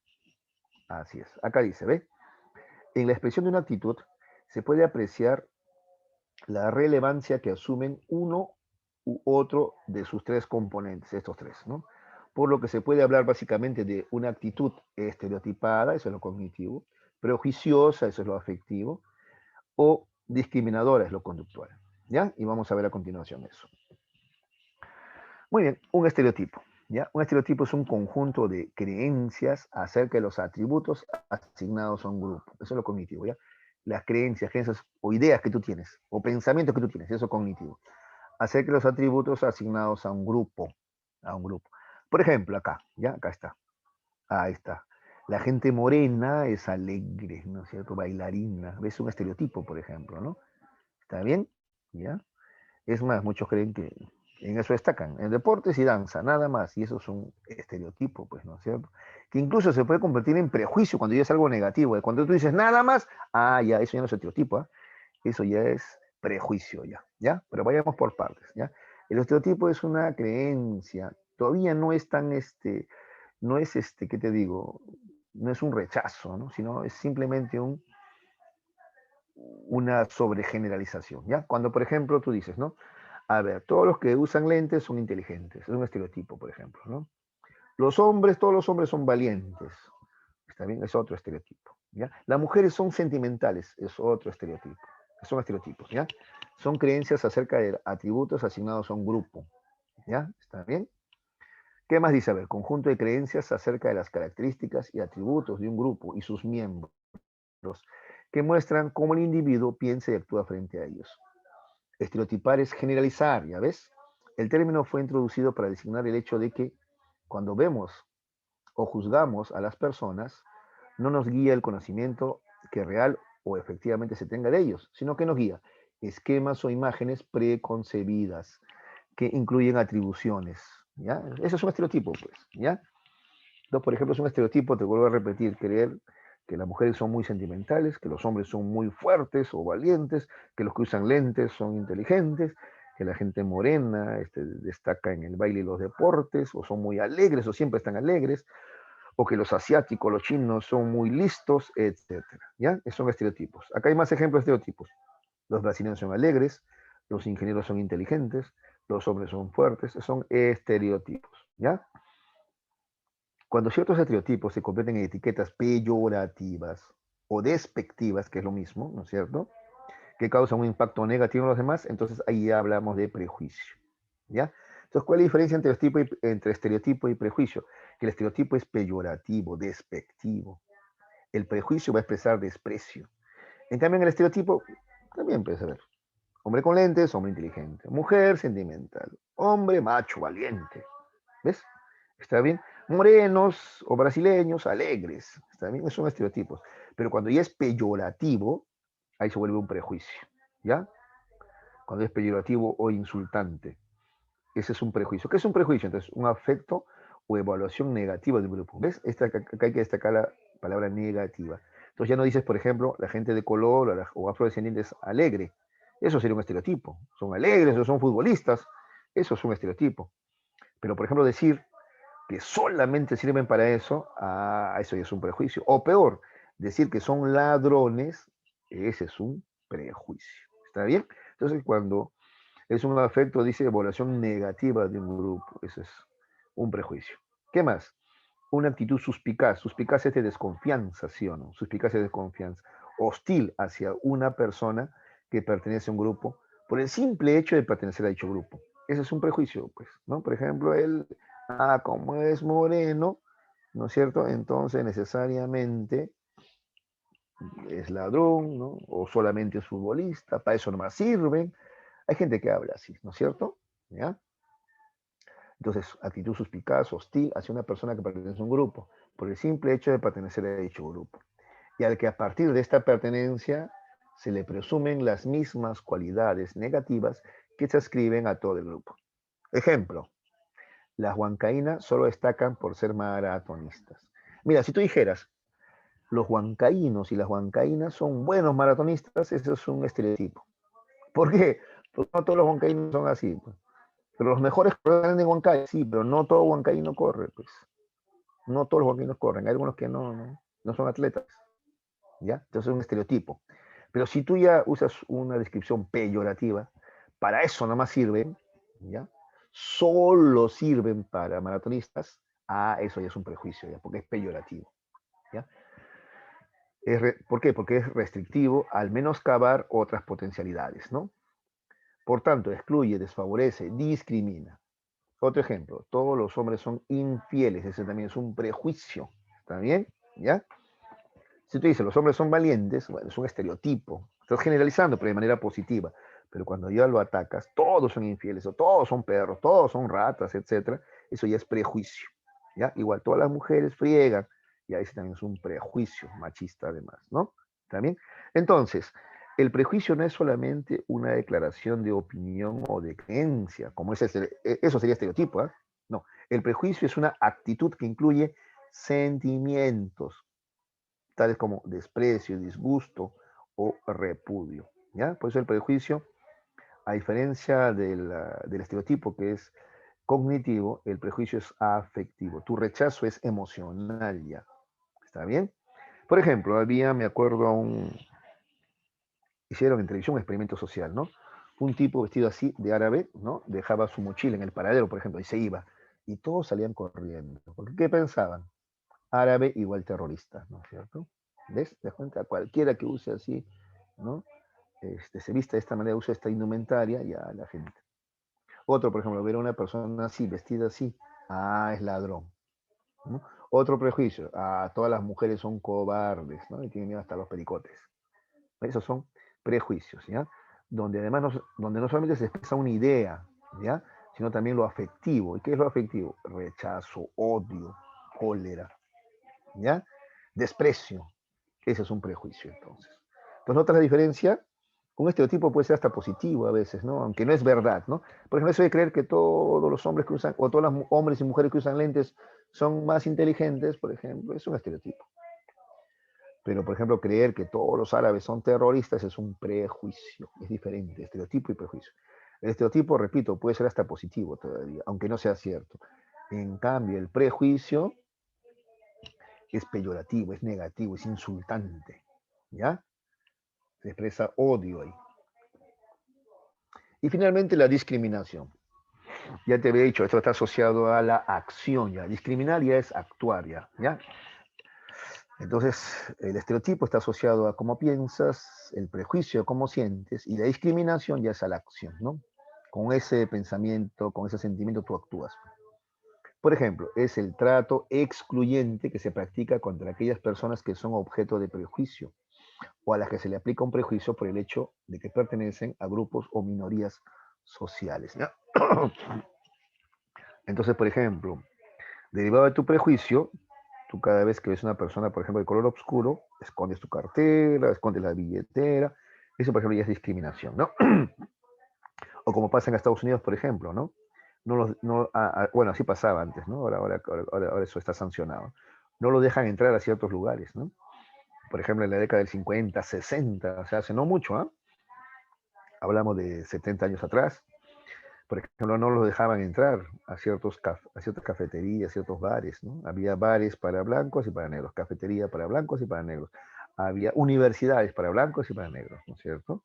Así es. Acá dice, ¿ve? En la expresión de una actitud se puede apreciar la relevancia que asumen uno u otro de sus tres componentes, estos tres, ¿no? Por lo que se puede hablar básicamente de una actitud estereotipada, eso es lo cognitivo; prejuiciosa, eso es lo afectivo; o discriminadora, es lo conductual. ¿Ya? Y vamos a ver a continuación eso. Muy bien, un estereotipo. ¿Ya? Un estereotipo es un conjunto de creencias acerca de los atributos asignados a un grupo. Eso es lo cognitivo, ¿ya? Las creencias o ideas que tú tienes, o pensamientos que tú tienes, eso es cognitivo. Acerca de los atributos asignados a un grupo. A un grupo. Por ejemplo, acá, ¿ya? Acá está. Ahí está. La gente morena es alegre, ¿no es cierto? Bailarina. ¿Ves? Un estereotipo, por ejemplo, ¿no? ¿Está bien? ¿Ya? Es más, muchos creen que en eso destacan, en deportes y danza, nada más, y eso es un estereotipo, pues, ¿no es cierto? Que incluso se puede convertir en prejuicio cuando ya es algo negativo. Cuando tú dices nada más, ya, eso ya no es estereotipo, ¿eh? Eso ya es prejuicio, ya. Pero vayamos por partes, ¿ya? El estereotipo es una creencia, todavía no es tan, no es, ¿qué te digo? No es un rechazo, ¿no? Sino es simplemente una sobregeneralización, ¿ya? Cuando, por ejemplo, tú dices, ¿no? A ver, todos los que usan lentes son inteligentes. Es un estereotipo, por ejemplo, ¿no? Todos los hombres son valientes. Está bien, es otro estereotipo, ¿ya? Las mujeres son sentimentales, es otro estereotipo. Son estereotipos, ¿ya? Son creencias acerca de atributos asignados a un grupo, ¿ya? ¿Está bien? ¿Qué más dice? A ver, conjunto de creencias acerca de las características y atributos de un grupo y sus miembros, que muestran cómo el individuo piensa y actúa frente a ellos. Estereotipar es generalizar, ¿ya ves? El término fue introducido para designar el hecho de que cuando vemos o juzgamos a las personas, no nos guía el conocimiento que real o efectivamente se tenga de ellos, sino que nos guía esquemas o imágenes preconcebidas que incluyen atribuciones, ¿ya? Eso es un estereotipo, pues, ¿ya? Entonces, por ejemplo, es un estereotipo, te vuelvo a repetir, creer que las mujeres son muy sentimentales, que los hombres son muy fuertes o valientes, que los que usan lentes son inteligentes, que la gente morena destaca en el baile y los deportes, o son muy alegres, o siempre están alegres, o que los asiáticos, los chinos son muy listos, etcétera. ¿Ya? Esos son estereotipos. Acá hay más ejemplos de estereotipos. Los brasileños son alegres, los ingenieros son inteligentes, los hombres son fuertes, son estereotipos. ¿Ya? Cuando ciertos estereotipos se convierten en etiquetas peyorativas o despectivas, que es lo mismo, ¿no es cierto?, que causan un impacto negativo en los demás, entonces ahí ya hablamos de prejuicio, ¿ya? Entonces, ¿cuál es la diferencia entre estereotipo y prejuicio? Que el estereotipo es peyorativo, despectivo. El prejuicio va a expresar desprecio. En cambio, en el estereotipo también puede ser hombre con lentes, hombre inteligente; mujer sentimental; hombre macho, valiente. ¿Ves? ¿Está bien? Morenos o brasileños, alegres. También son estereotipos. Pero cuando ya es peyorativo, ahí se vuelve un prejuicio. ¿Ya? Cuando es peyorativo o insultante. Ese es un prejuicio. ¿Qué es un prejuicio? Entonces, un afecto o evaluación negativa del grupo. ¿Ves? Acá hay que destacar la palabra negativa. Entonces ya no dices, por ejemplo, la gente de color o afrodescendientes alegre. Eso sería un estereotipo. Son alegres o son futbolistas. Eso es un estereotipo. Pero, por ejemplo, decir que solamente sirven para eso, eso ya es un prejuicio. O peor, decir que son ladrones, ese es un prejuicio. ¿Está bien? Entonces, cuando es un afecto, dice, evaluación negativa de un grupo, ese es un prejuicio. ¿Qué más? Una actitud suspicaz. Suspicaz es de desconfianza, ¿sí o no? Suspicaz es de desconfianza. Hostil hacia una persona que pertenece a un grupo por el simple hecho de pertenecer a dicho grupo. Ese es un prejuicio, pues, ¿no? Por ejemplo, como es moreno, ¿no es cierto? Entonces necesariamente es ladrón, ¿no? O solamente es futbolista, para eso nomás sirven. Hay gente que habla así, ¿no es cierto? ¿Ya? Entonces, actitud suspicaz, hostil hacia una persona que pertenece a un grupo, por el simple hecho de pertenecer a dicho grupo. Y al que a partir de esta pertenencia se le presumen las mismas cualidades negativas que se ascriben a todo el grupo. Ejemplo, las huancaínas solo destacan por ser maratonistas. Mira, si tú dijeras, los huancaínos y las huancaínas son buenos maratonistas, eso es un estereotipo. ¿Por qué? Porque no todos los huancaínos son así. Pues. Pero los mejores corren en Huancayo, sí, pero no todo huancaíno corre, pues. No todos los huancaínos corren. Hay algunos que no son atletas, ¿ya? Entonces es un estereotipo. Pero si tú ya usas una descripción peyorativa, para eso nada más sirven, ¿ya? Solo sirven para maratonistas, eso ya es un prejuicio, ¿ya? Porque es peyorativo, ¿ya? ¿Por qué? Porque es restrictivo al menoscabar otras potencialidades, ¿no? Por tanto, excluye, desfavorece, discrimina. Otro ejemplo, todos los hombres son infieles, ese también es un prejuicio, ¿está bien? ¿Ya? Si tú dices los hombres son valientes, bueno, es un estereotipo, estás generalizando, pero de manera positiva. Pero cuando ya lo atacas, todos son infieles, o todos son perros, todos son ratas, etcétera, eso ya es prejuicio, ¿ya? Igual todas las mujeres friegan, y ese también es un prejuicio machista además, ¿no? ¿También? Entonces, el prejuicio no es solamente una declaración de opinión o de creencia, como eso sería estereotipo, ¿eh? No, el prejuicio es una actitud que incluye sentimientos, tales como desprecio, disgusto o repudio, ¿ya? Por eso el prejuicio, a diferencia del estereotipo que es cognitivo, el prejuicio es afectivo. Tu rechazo es emocional ya, ¿está bien? Por ejemplo, me acuerdo, hicieron en televisión un experimento social, ¿no? Un tipo vestido así de árabe, ¿no? Dejaba su mochila en el paradero, por ejemplo, y se iba. Y todos salían corriendo. Porque ¿qué pensaban? Árabe igual terrorista, ¿no es cierto? ¿Ves? ¿Te das cuenta? Cualquiera que use así, ¿no? Se vista de esta manera, usa esta indumentaria, ya la gente. Otro, por ejemplo, ver a una persona así, vestida así, es ladrón, ¿no? Otro prejuicio, todas las mujeres son cobardes, ¿no? Y tienen miedo hasta los pericotes. Esos son prejuicios, ¿ya? Donde además donde no solamente se expresa una idea, ¿ya? Sino también lo afectivo. ¿Y qué es lo afectivo? Rechazo, odio, cólera, ¿ya? Desprecio. Ese es un prejuicio, entonces. Entonces, ¿notas la diferencia? Un estereotipo puede ser hasta positivo a veces, ¿no? Aunque no es verdad, ¿no? Por ejemplo, eso de creer que todos los hombres que usan, o todos los hombres y mujeres que usan lentes son más inteligentes, por ejemplo, es un estereotipo. Pero, por ejemplo, creer que todos los árabes son terroristas es un prejuicio. Es diferente, estereotipo y prejuicio. El estereotipo, repito, puede ser hasta positivo todavía, aunque no sea cierto. En cambio, el prejuicio es peyorativo, es negativo, es insultante. ¿Ya? Se expresa odio ahí. Y finalmente la discriminación. Ya te había dicho, esto está asociado a la acción, ya. Discriminar ya es actuar, ya. ¿Ya? Entonces, el estereotipo está asociado a cómo piensas, el prejuicio a cómo sientes, y la discriminación ya es a la acción, ¿no? Con ese pensamiento, con ese sentimiento tú actúas. Por ejemplo, es el trato excluyente que se practica contra aquellas personas que son objeto de prejuicio o a las que se le aplica un prejuicio por el hecho de que pertenecen a grupos o minorías sociales. ¿Ya? Entonces, por ejemplo, Derivado de tu prejuicio, tú cada vez que ves una persona, por ejemplo, de color oscuro, escondes tu cartera, escondes la billetera. Eso, por ejemplo, ya es discriminación, ¿no? O como pasa en Estados Unidos, por ejemplo, ¿no? Bueno, así pasaba antes, ¿no? Ahora eso está sancionado. No lo dejan entrar a ciertos lugares, ¿no? Por ejemplo, en la década del 50, 60, o sea, hace no mucho, ¿ah? Hablamos de 70 años atrás. Por ejemplo, no los dejaban entrar a ciertas cafeterías, ciertos bares, ¿no? Había bares para blancos y para negros, cafetería para blancos y para negros. Había universidades para blancos y para negros, ¿no es cierto?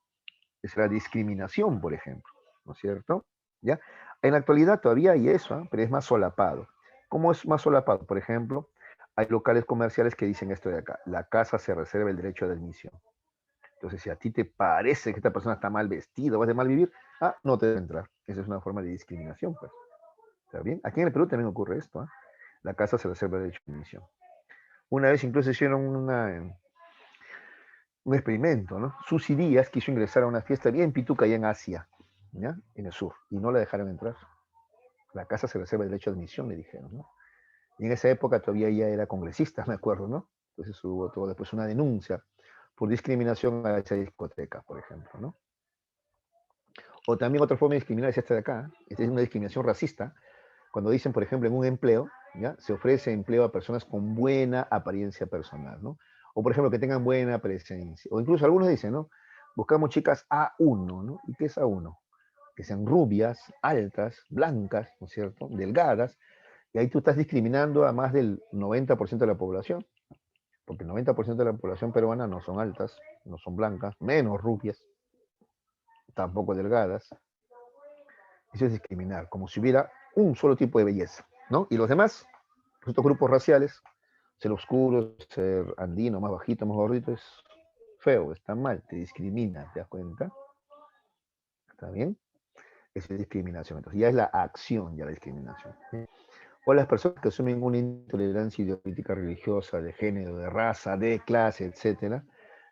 Esa era discriminación, por ejemplo, ¿no es cierto? ¿Ya? En la actualidad todavía hay eso, ¿eh? Pero es más solapado. ¿Cómo es más solapado? Por ejemplo, hay locales comerciales que dicen esto de acá: la casa se reserva el derecho de admisión. Entonces, si a ti te parece que esta persona está mal vestida o es de mal vivir, no te debe entrar. Esa es una forma de discriminación, pues. ¿Está bien? Aquí en el Perú también ocurre esto, ¿eh? La casa se reserva el derecho de admisión. Una vez incluso hicieron un experimento, ¿no? Susi Díaz quiso ingresar a una fiesta bien pituca allá en Asia, ¿ya? En el sur, y no la dejaron entrar. La casa se reserva el derecho de admisión, le dijeron, ¿no? Y en esa época todavía ella era congresista, me acuerdo, ¿no? Entonces hubo todo después una denuncia por discriminación a esa discoteca, por ejemplo, ¿no? O también otra forma de discriminar es esta de acá, esta es una discriminación racista, cuando dicen, por ejemplo, en un empleo, ¿ya? Se ofrece empleo a personas con buena apariencia personal, ¿no? O, por ejemplo, que tengan buena presencia. O incluso algunos dicen, ¿no? Buscamos chicas A1, ¿no? ¿Y qué es A1? Que sean rubias, altas, blancas, ¿no es cierto? Delgadas. Y ahí tú estás discriminando a más del 90% de la población, porque el 90% de la población peruana no son altas, no son blancas, menos rubias, tampoco delgadas. Eso es discriminar, como si hubiera un solo tipo de belleza, ¿no? Y los demás, estos grupos raciales, ser oscuro, ser andino, más bajito, más gordito, es feo, está mal, te discrimina, ¿te das cuenta? ¿Está bien? Eso es discriminación. Entonces, ya es la acción, ya la discriminación. ¿Sí? O las personas que asumen una intolerancia ideológica religiosa, de género, de raza, de clase, etcétera,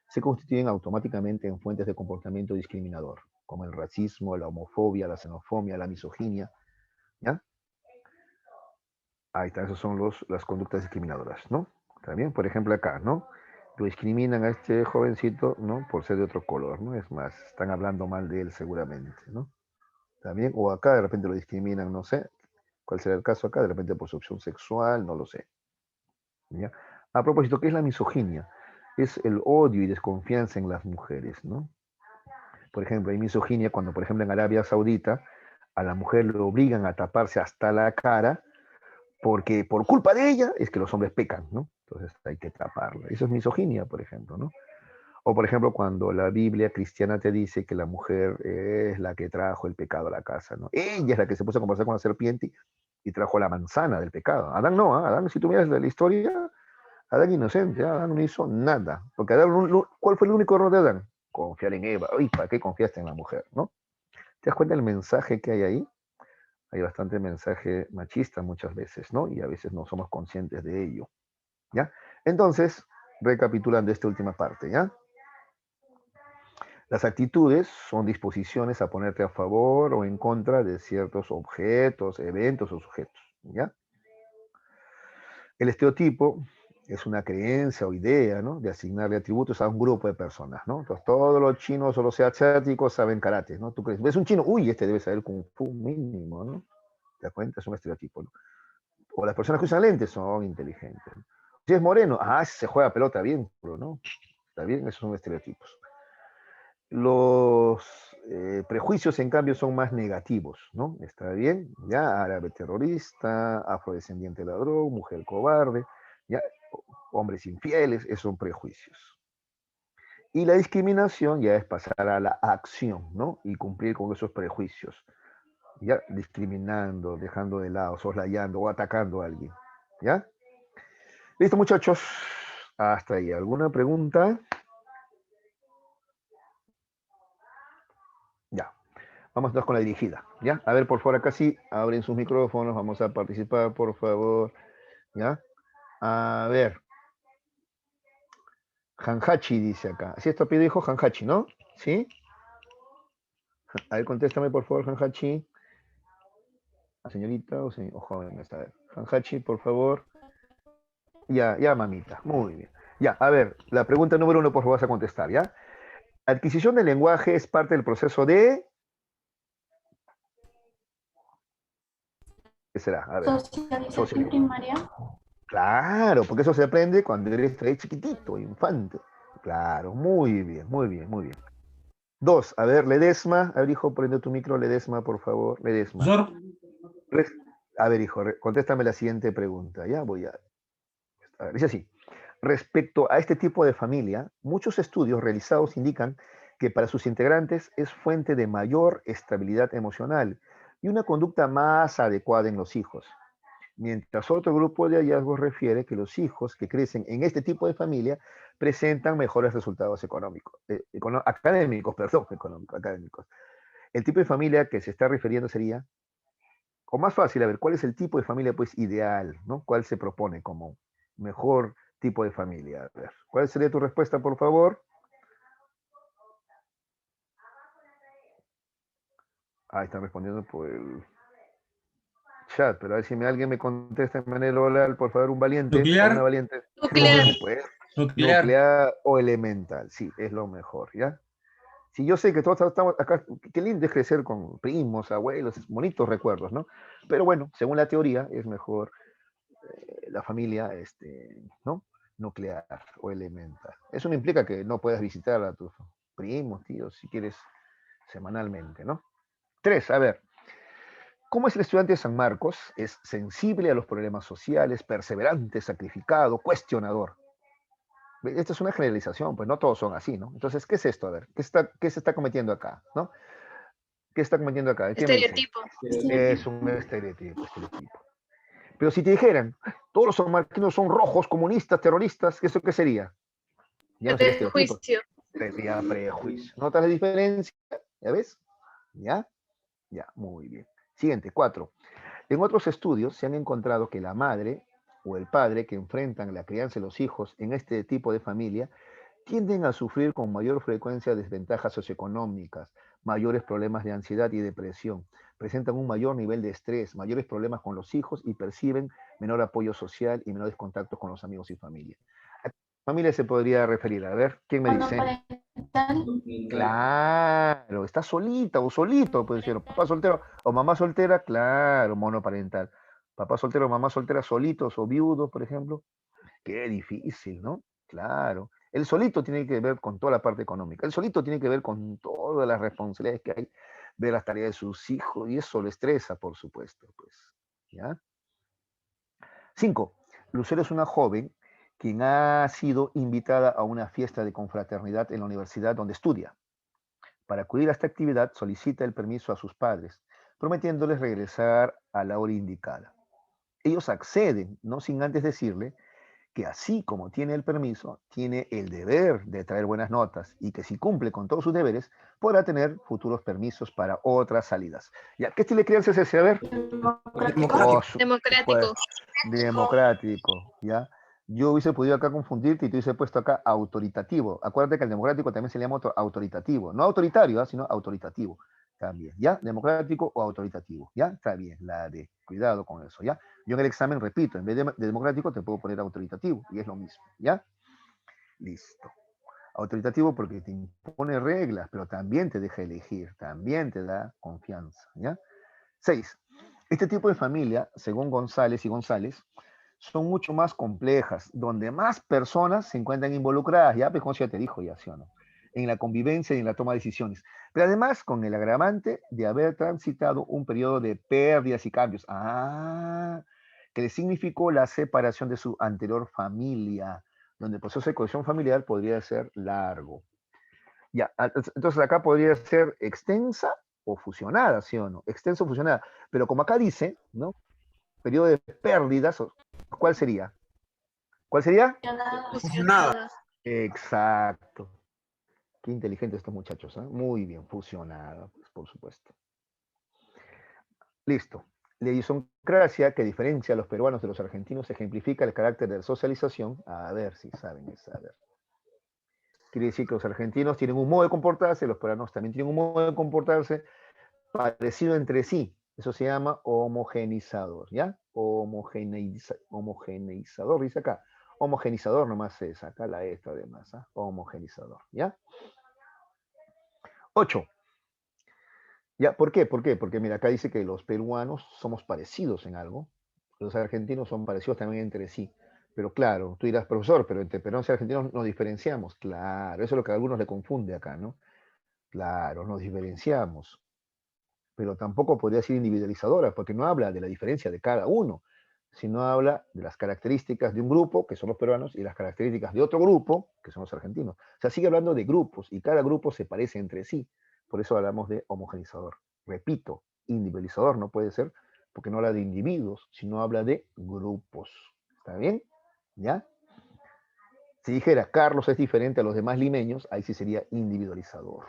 se constituyen automáticamente en fuentes de comportamiento discriminador, como el racismo, la homofobia, la xenofobia, la misoginia, ¿ya? Ahí está, esas son las conductas discriminadoras, ¿no? También, por ejemplo, acá, ¿no? Lo discriminan a este jovencito, ¿no? Por ser de otro color, ¿no? Es más, están hablando mal de él seguramente, ¿no? También, o acá de repente lo discriminan, no sé cuál será el caso acá, de repente por su opción sexual, no lo sé, ¿ya? A propósito, ¿qué es la misoginia? Es el odio y desconfianza en las mujeres, ¿no? Por ejemplo, hay misoginia cuando, por ejemplo, en Arabia Saudita, a la mujer le obligan a taparse hasta la cara porque por culpa de ella es que los hombres pecan, ¿no? Entonces hay que taparla. Eso es misoginia, por ejemplo, ¿no? O por ejemplo, cuando la Biblia cristiana te dice que la mujer es la que trajo el pecado a la casa, ¿no? Ella es la que se puso a conversar con la serpiente y trajo la manzana del pecado. Adán no, ¿eh? Adán, si tú miras la historia, Adán inocente, Adán no hizo nada. Porque Adán, ¿cuál fue el único error de Adán? Confiar en Eva. Uy, ¿para qué confiaste en la mujer, no? ¿Te das cuenta del mensaje que hay ahí? Hay bastante mensaje machista muchas veces, ¿no? Y a veces no somos conscientes de ello, ¿ya? Entonces, recapitulando esta última parte, ¿ya? Las actitudes son disposiciones a ponerte a favor o en contra de ciertos objetos, eventos o sujetos, ¿ya? El estereotipo es una creencia o idea, ¿no? De asignarle atributos a un grupo de personas, ¿no? Entonces, todos los chinos o los asiáticos saben karate, ¿no? Tú crees, ves un chino, uy, este debe saber kung fu mínimo, ¿no? ¿Te das cuenta? Es un estereotipo, ¿no? O las personas que usan lentes son inteligentes. Si es moreno, se juega pelota bien, ¿no? Está bien, esos son estereotipos. Los prejuicios, en cambio, son más negativos, ¿no? Está bien, ya, árabe terrorista, afrodescendiente ladrón, mujer cobarde, ya, hombres infieles, esos son prejuicios. Y la discriminación ya es pasar a la acción, ¿no? Y cumplir con esos prejuicios, ya, discriminando, dejando de lado, soslayando o atacando a alguien, ¿ya? Listo, muchachos. Hasta ahí. ¿Alguna pregunta? Ya. Vamos entonces con la dirigida. ¿Ya? A ver, por favor, acá sí. Abren sus micrófonos. Vamos a participar, por favor. ¿Ya? A ver. Hanhachi dice acá. ¿Sí esto pide hijo? Hanhachi, ¿no? ¿Sí? A ver, contéstame, por favor, Hanhachi. ¿La señorita o joven? A ver. Hanhachi, por favor. Ya, ya, mamita. Muy bien. Ya, a ver, la pregunta número 1, por favor, vas a contestar, ¿ya? Adquisición del lenguaje es parte del proceso de... ¿Qué será? A ver. Socialización primaria. Claro, porque eso se aprende cuando eres ahí chiquitito, infante. Claro, muy bien, muy bien, muy bien. 2, a ver, Ledesma. A ver, hijo, prende tu micro, Ledesma, por favor. Ledesma. Profesor, A ver, hijo, contéstame la siguiente pregunta. Ya voy a ver, dice así. Respecto a este tipo de familia, muchos estudios realizados indican que para sus integrantes es fuente de mayor estabilidad emocional y una conducta más adecuada en los hijos. Mientras otro grupo de hallazgos refiere que los hijos que crecen en este tipo de familia presentan mejores resultados económicos, académicos, perdón, económicos, académicos. El tipo de familia que se está refiriendo sería, o más fácil, a ver, ¿cuál es el tipo de familia pues ideal, ¿no? ¿Cuál se propone como mejor tipo de familia? A ver, ¿cuál sería tu respuesta, por favor? Ah, están respondiendo por el chat, pero a ver si alguien me contesta de manera oral, por favor, un valiente o una nuclear, valiente. Nuclear. Pues, nuclear. nuclear o elemental, sí, es lo mejor, ¿ya? Sí, yo sé que todos estamos acá, qué lindo es crecer con primos, abuelos, bonitos recuerdos, ¿no? Pero bueno, según la teoría, es mejor la familia, ¿no? Nuclear o elemental. Eso no implica que no puedas visitar a tus primos, tíos, si quieres, semanalmente, ¿no? 3, a ver, ¿cómo es el estudiante de San Marcos? Es sensible a los problemas sociales, perseverante, sacrificado, cuestionador. Esta es una generalización, pues no todos son así, ¿no? Entonces, ¿qué es esto? A ver, ¿qué se está cometiendo acá? ¿No? ¿Qué está cometiendo acá? ¿Qué me dice? Estereotipo. Es un estereotipo. Pero si te dijeran, todos los sanmarquinos son rojos, comunistas, terroristas, ¿eso qué sería? Ya no sería estereotipo, Prejuicio. sería prejuicio. ¿Notas la diferencia? ¿Ya ves? ¿Ya? Ya, muy bien. Siguiente, 4. En otros estudios se han encontrado que la madre o el padre que enfrentan la crianza de los hijos en este tipo de familia tienden a sufrir con mayor frecuencia desventajas socioeconómicas, mayores problemas de ansiedad y depresión, presentan un mayor nivel de estrés, mayores problemas con los hijos y perciben menor apoyo social y menores contactos con los amigos y familia. ¿A qué familia se podría referir? A ver, ¿quién me dice? Monoparental. Claro, está solita o solito, puede ser papá soltero o mamá soltera, claro, monoparental. Papá soltero o mamá soltera solitos o viudos, por ejemplo. Qué difícil, ¿no? Claro. El solito tiene que ver con toda la parte económica. El solito tiene que ver con todas las responsabilidades que hay, ver las tareas de sus hijos, y eso le estresa, por supuesto, pues. ¿Ya? 5. Lucero es una joven quien ha sido invitada a una fiesta de confraternidad en la universidad donde estudia. Para acudir a esta actividad solicita el permiso a sus padres, prometiéndoles regresar a la hora indicada. Ellos acceden, no sin antes decirle que así como tiene el permiso, tiene el deber de traer buenas notas y que si cumple con todos sus deberes, podrá tener futuros permisos para otras salidas. ¿Ya? ¿Qué estilo de crianza es ese? A ver. Oh, Democrático. democrático, ¿ya? Yo hubiese podido acá confundirte y te hubiese puesto acá autoritativo. Acuérdate que el democrático también se llama autoritativo. No autoritario, sino autoritativo. También, ¿ya? Democrático o autoritativo, ¿ya? Está bien, la de. Cuidado con eso, ¿ya? Yo en el examen, repito, en vez de democrático te puedo poner autoritativo y es lo mismo, ¿ya? Listo. Autoritativo porque te impone reglas, pero también te deja elegir, también te da confianza, ¿ya? 6. Este tipo de familia, según González y González, son mucho más complejas, donde más personas se encuentran involucradas, ya, pues como ya te dijo, ya, ¿sí o no? En la convivencia y en la toma de decisiones. Pero además con el agravante de haber transitado un periodo de pérdidas y cambios. Ah, que le significó la separación de su anterior familia, donde el proceso de cohesión familiar podría ser largo. Ya, entonces acá podría ser extensa o fusionada, ¿sí o no? Extensa o fusionada. Pero como acá dice, ¿no? Periodo de pérdidas, ¿cuál sería? ¿Cuál sería? Fusionada. Exacto. Qué inteligentes estos muchachos, ¿eh? Muy bien, fusionada, pues, por supuesto. Listo. La idiosincrasia que diferencia a los peruanos de los argentinos ejemplifica el carácter de socialización. A ver si saben esa. A ver. Quiere decir que los argentinos tienen un modo de comportarse, los peruanos también tienen un modo de comportarse parecido entre sí. Eso se llama homogenizador, ¿ya? homogeneizador, dice acá. Homogenizador nomás es, acá la esta además, ¿ah? Homogenizador, ¿ya? 8. ¿Ya? ¿Por qué? ¿Por qué? Porque mira, acá dice que los peruanos somos parecidos en algo, los argentinos son parecidos también entre sí. Pero claro, tú dirás, profesor, pero entre peruanos y argentinos nos diferenciamos. Claro, eso es lo que a algunos le confunde acá, ¿no? Claro, nos diferenciamos, pero tampoco podría ser individualizadora, porque no habla de la diferencia de cada uno, sino habla de las características de un grupo, que son los peruanos, y las características de otro grupo, que son los argentinos. O sea, sigue hablando de grupos, y cada grupo se parece entre sí. Por eso hablamos de homogenizador. Repito, individualizador no puede ser, porque no habla de individuos, sino habla de grupos. ¿Está bien? ¿Ya? Si dijera Carlos es diferente a los demás limeños, ahí sí sería individualizador.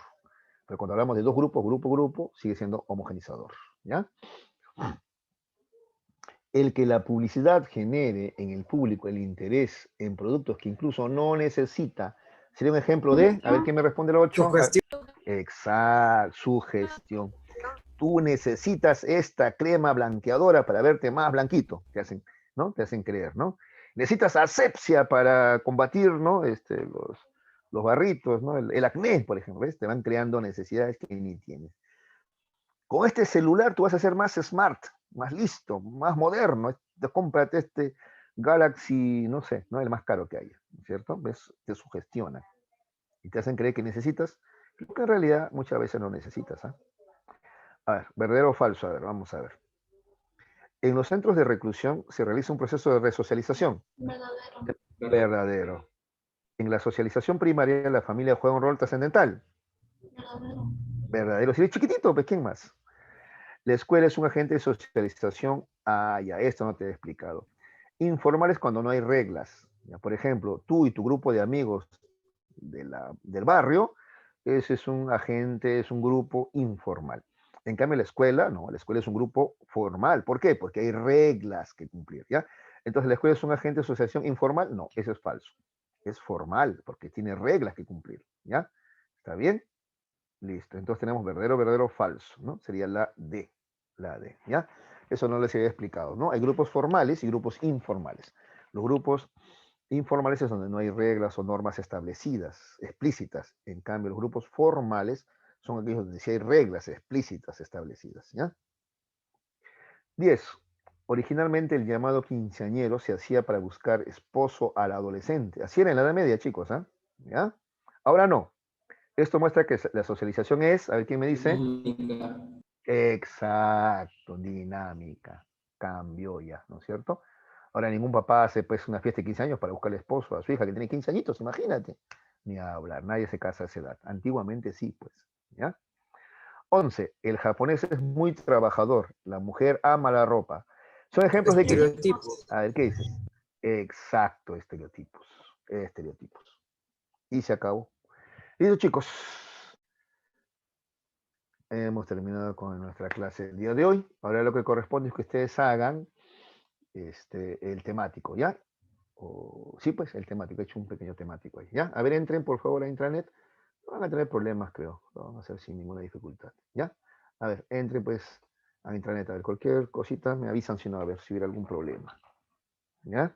Pero cuando hablamos de dos grupos, grupo, sigue siendo homogenizador. ¿Ya? El que la publicidad genere en el público el interés en productos que incluso no necesita, sería un ejemplo de, a ver quién me responde el 8. Exacto, sugestión. Tú necesitas esta crema blanqueadora para verte más blanquito, te hacen, ¿no? Te hacen creer, ¿no? Necesitas asepsia para combatir, ¿no? Los barritos, ¿no? El acné, por ejemplo, ¿ves? Te van creando necesidades que ni tienes. Con este celular tú vas a ser más smart, más listo, más moderno. Cómprate este Galaxy, no sé, no el más caro que haya, ¿cierto? ¿Ves? Te sugestionan y te hacen creer que necesitas, lo que en realidad muchas veces no necesitas. ¿Ah? A ver, verdadero o falso, a ver, vamos a ver. En los centros de reclusión se realiza un proceso de resocialización. Verdadero. Verdadero. En la socialización primaria la familia juega un rol trascendental. Verdadero. Verdadero. Si eres chiquitito, pues ¿quién más? La escuela es un agente de socialización. Ah, ya, esto no te he explicado. Informal es cuando no hay reglas. Ya, por ejemplo, tú y tu grupo de amigos del barrio, ese es un agente, es un grupo informal. En cambio, la escuela, no, la escuela es un grupo formal. ¿Por qué? Porque hay reglas que cumplir, ¿ya? Entonces, ¿la escuela es un agente de asociación informal? No, eso es falso. Es formal, porque tiene reglas que cumplir, ¿ya? ¿Está bien? Listo. Entonces tenemos verdadero, verdadero, falso, ¿no? Sería la D, ¿ya? Eso no les había explicado, ¿no? Hay grupos formales y grupos informales. Los grupos informales es donde no hay reglas o normas establecidas, explícitas. En cambio, los grupos formales son aquellos donde sí hay reglas explícitas establecidas, ¿ya? 10. Originalmente el llamado quinceañero se hacía para buscar esposo al adolescente. Así era en la Edad Media, chicos, ¿ah? ¿Ya? Ahora no. Esto muestra que la socialización es, a ver quién me dice. Dinámica. Exacto, dinámica. Cambió ya, ¿no es cierto? Ahora ningún papá hace pues una fiesta de 15 años para buscarle esposo a su hija que tiene 15 añitos, imagínate. Ni a hablar, nadie se casa a esa edad. Antiguamente sí, pues, ¿ya? 11. El japonés es muy trabajador. La mujer ama la ropa. Son ejemplos de qué. Estereotipos. A ver, ¿qué dices? Exacto, estereotipos. Estereotipos. Y se acabó. Listo, chicos. Hemos terminado con nuestra clase del día de hoy. Ahora lo que corresponde es que ustedes hagan el temático, ¿ya? Sí, pues el temático. He hecho un pequeño temático ahí, ¿ya? A ver, entren por favor a intranet. No van a tener problemas, creo. Lo van a hacer sin ninguna dificultad, ¿ya? A ver, entren pues a intranet. A ver, cualquier cosita me avisan si no, a ver si hubiera algún problema, ¿ya?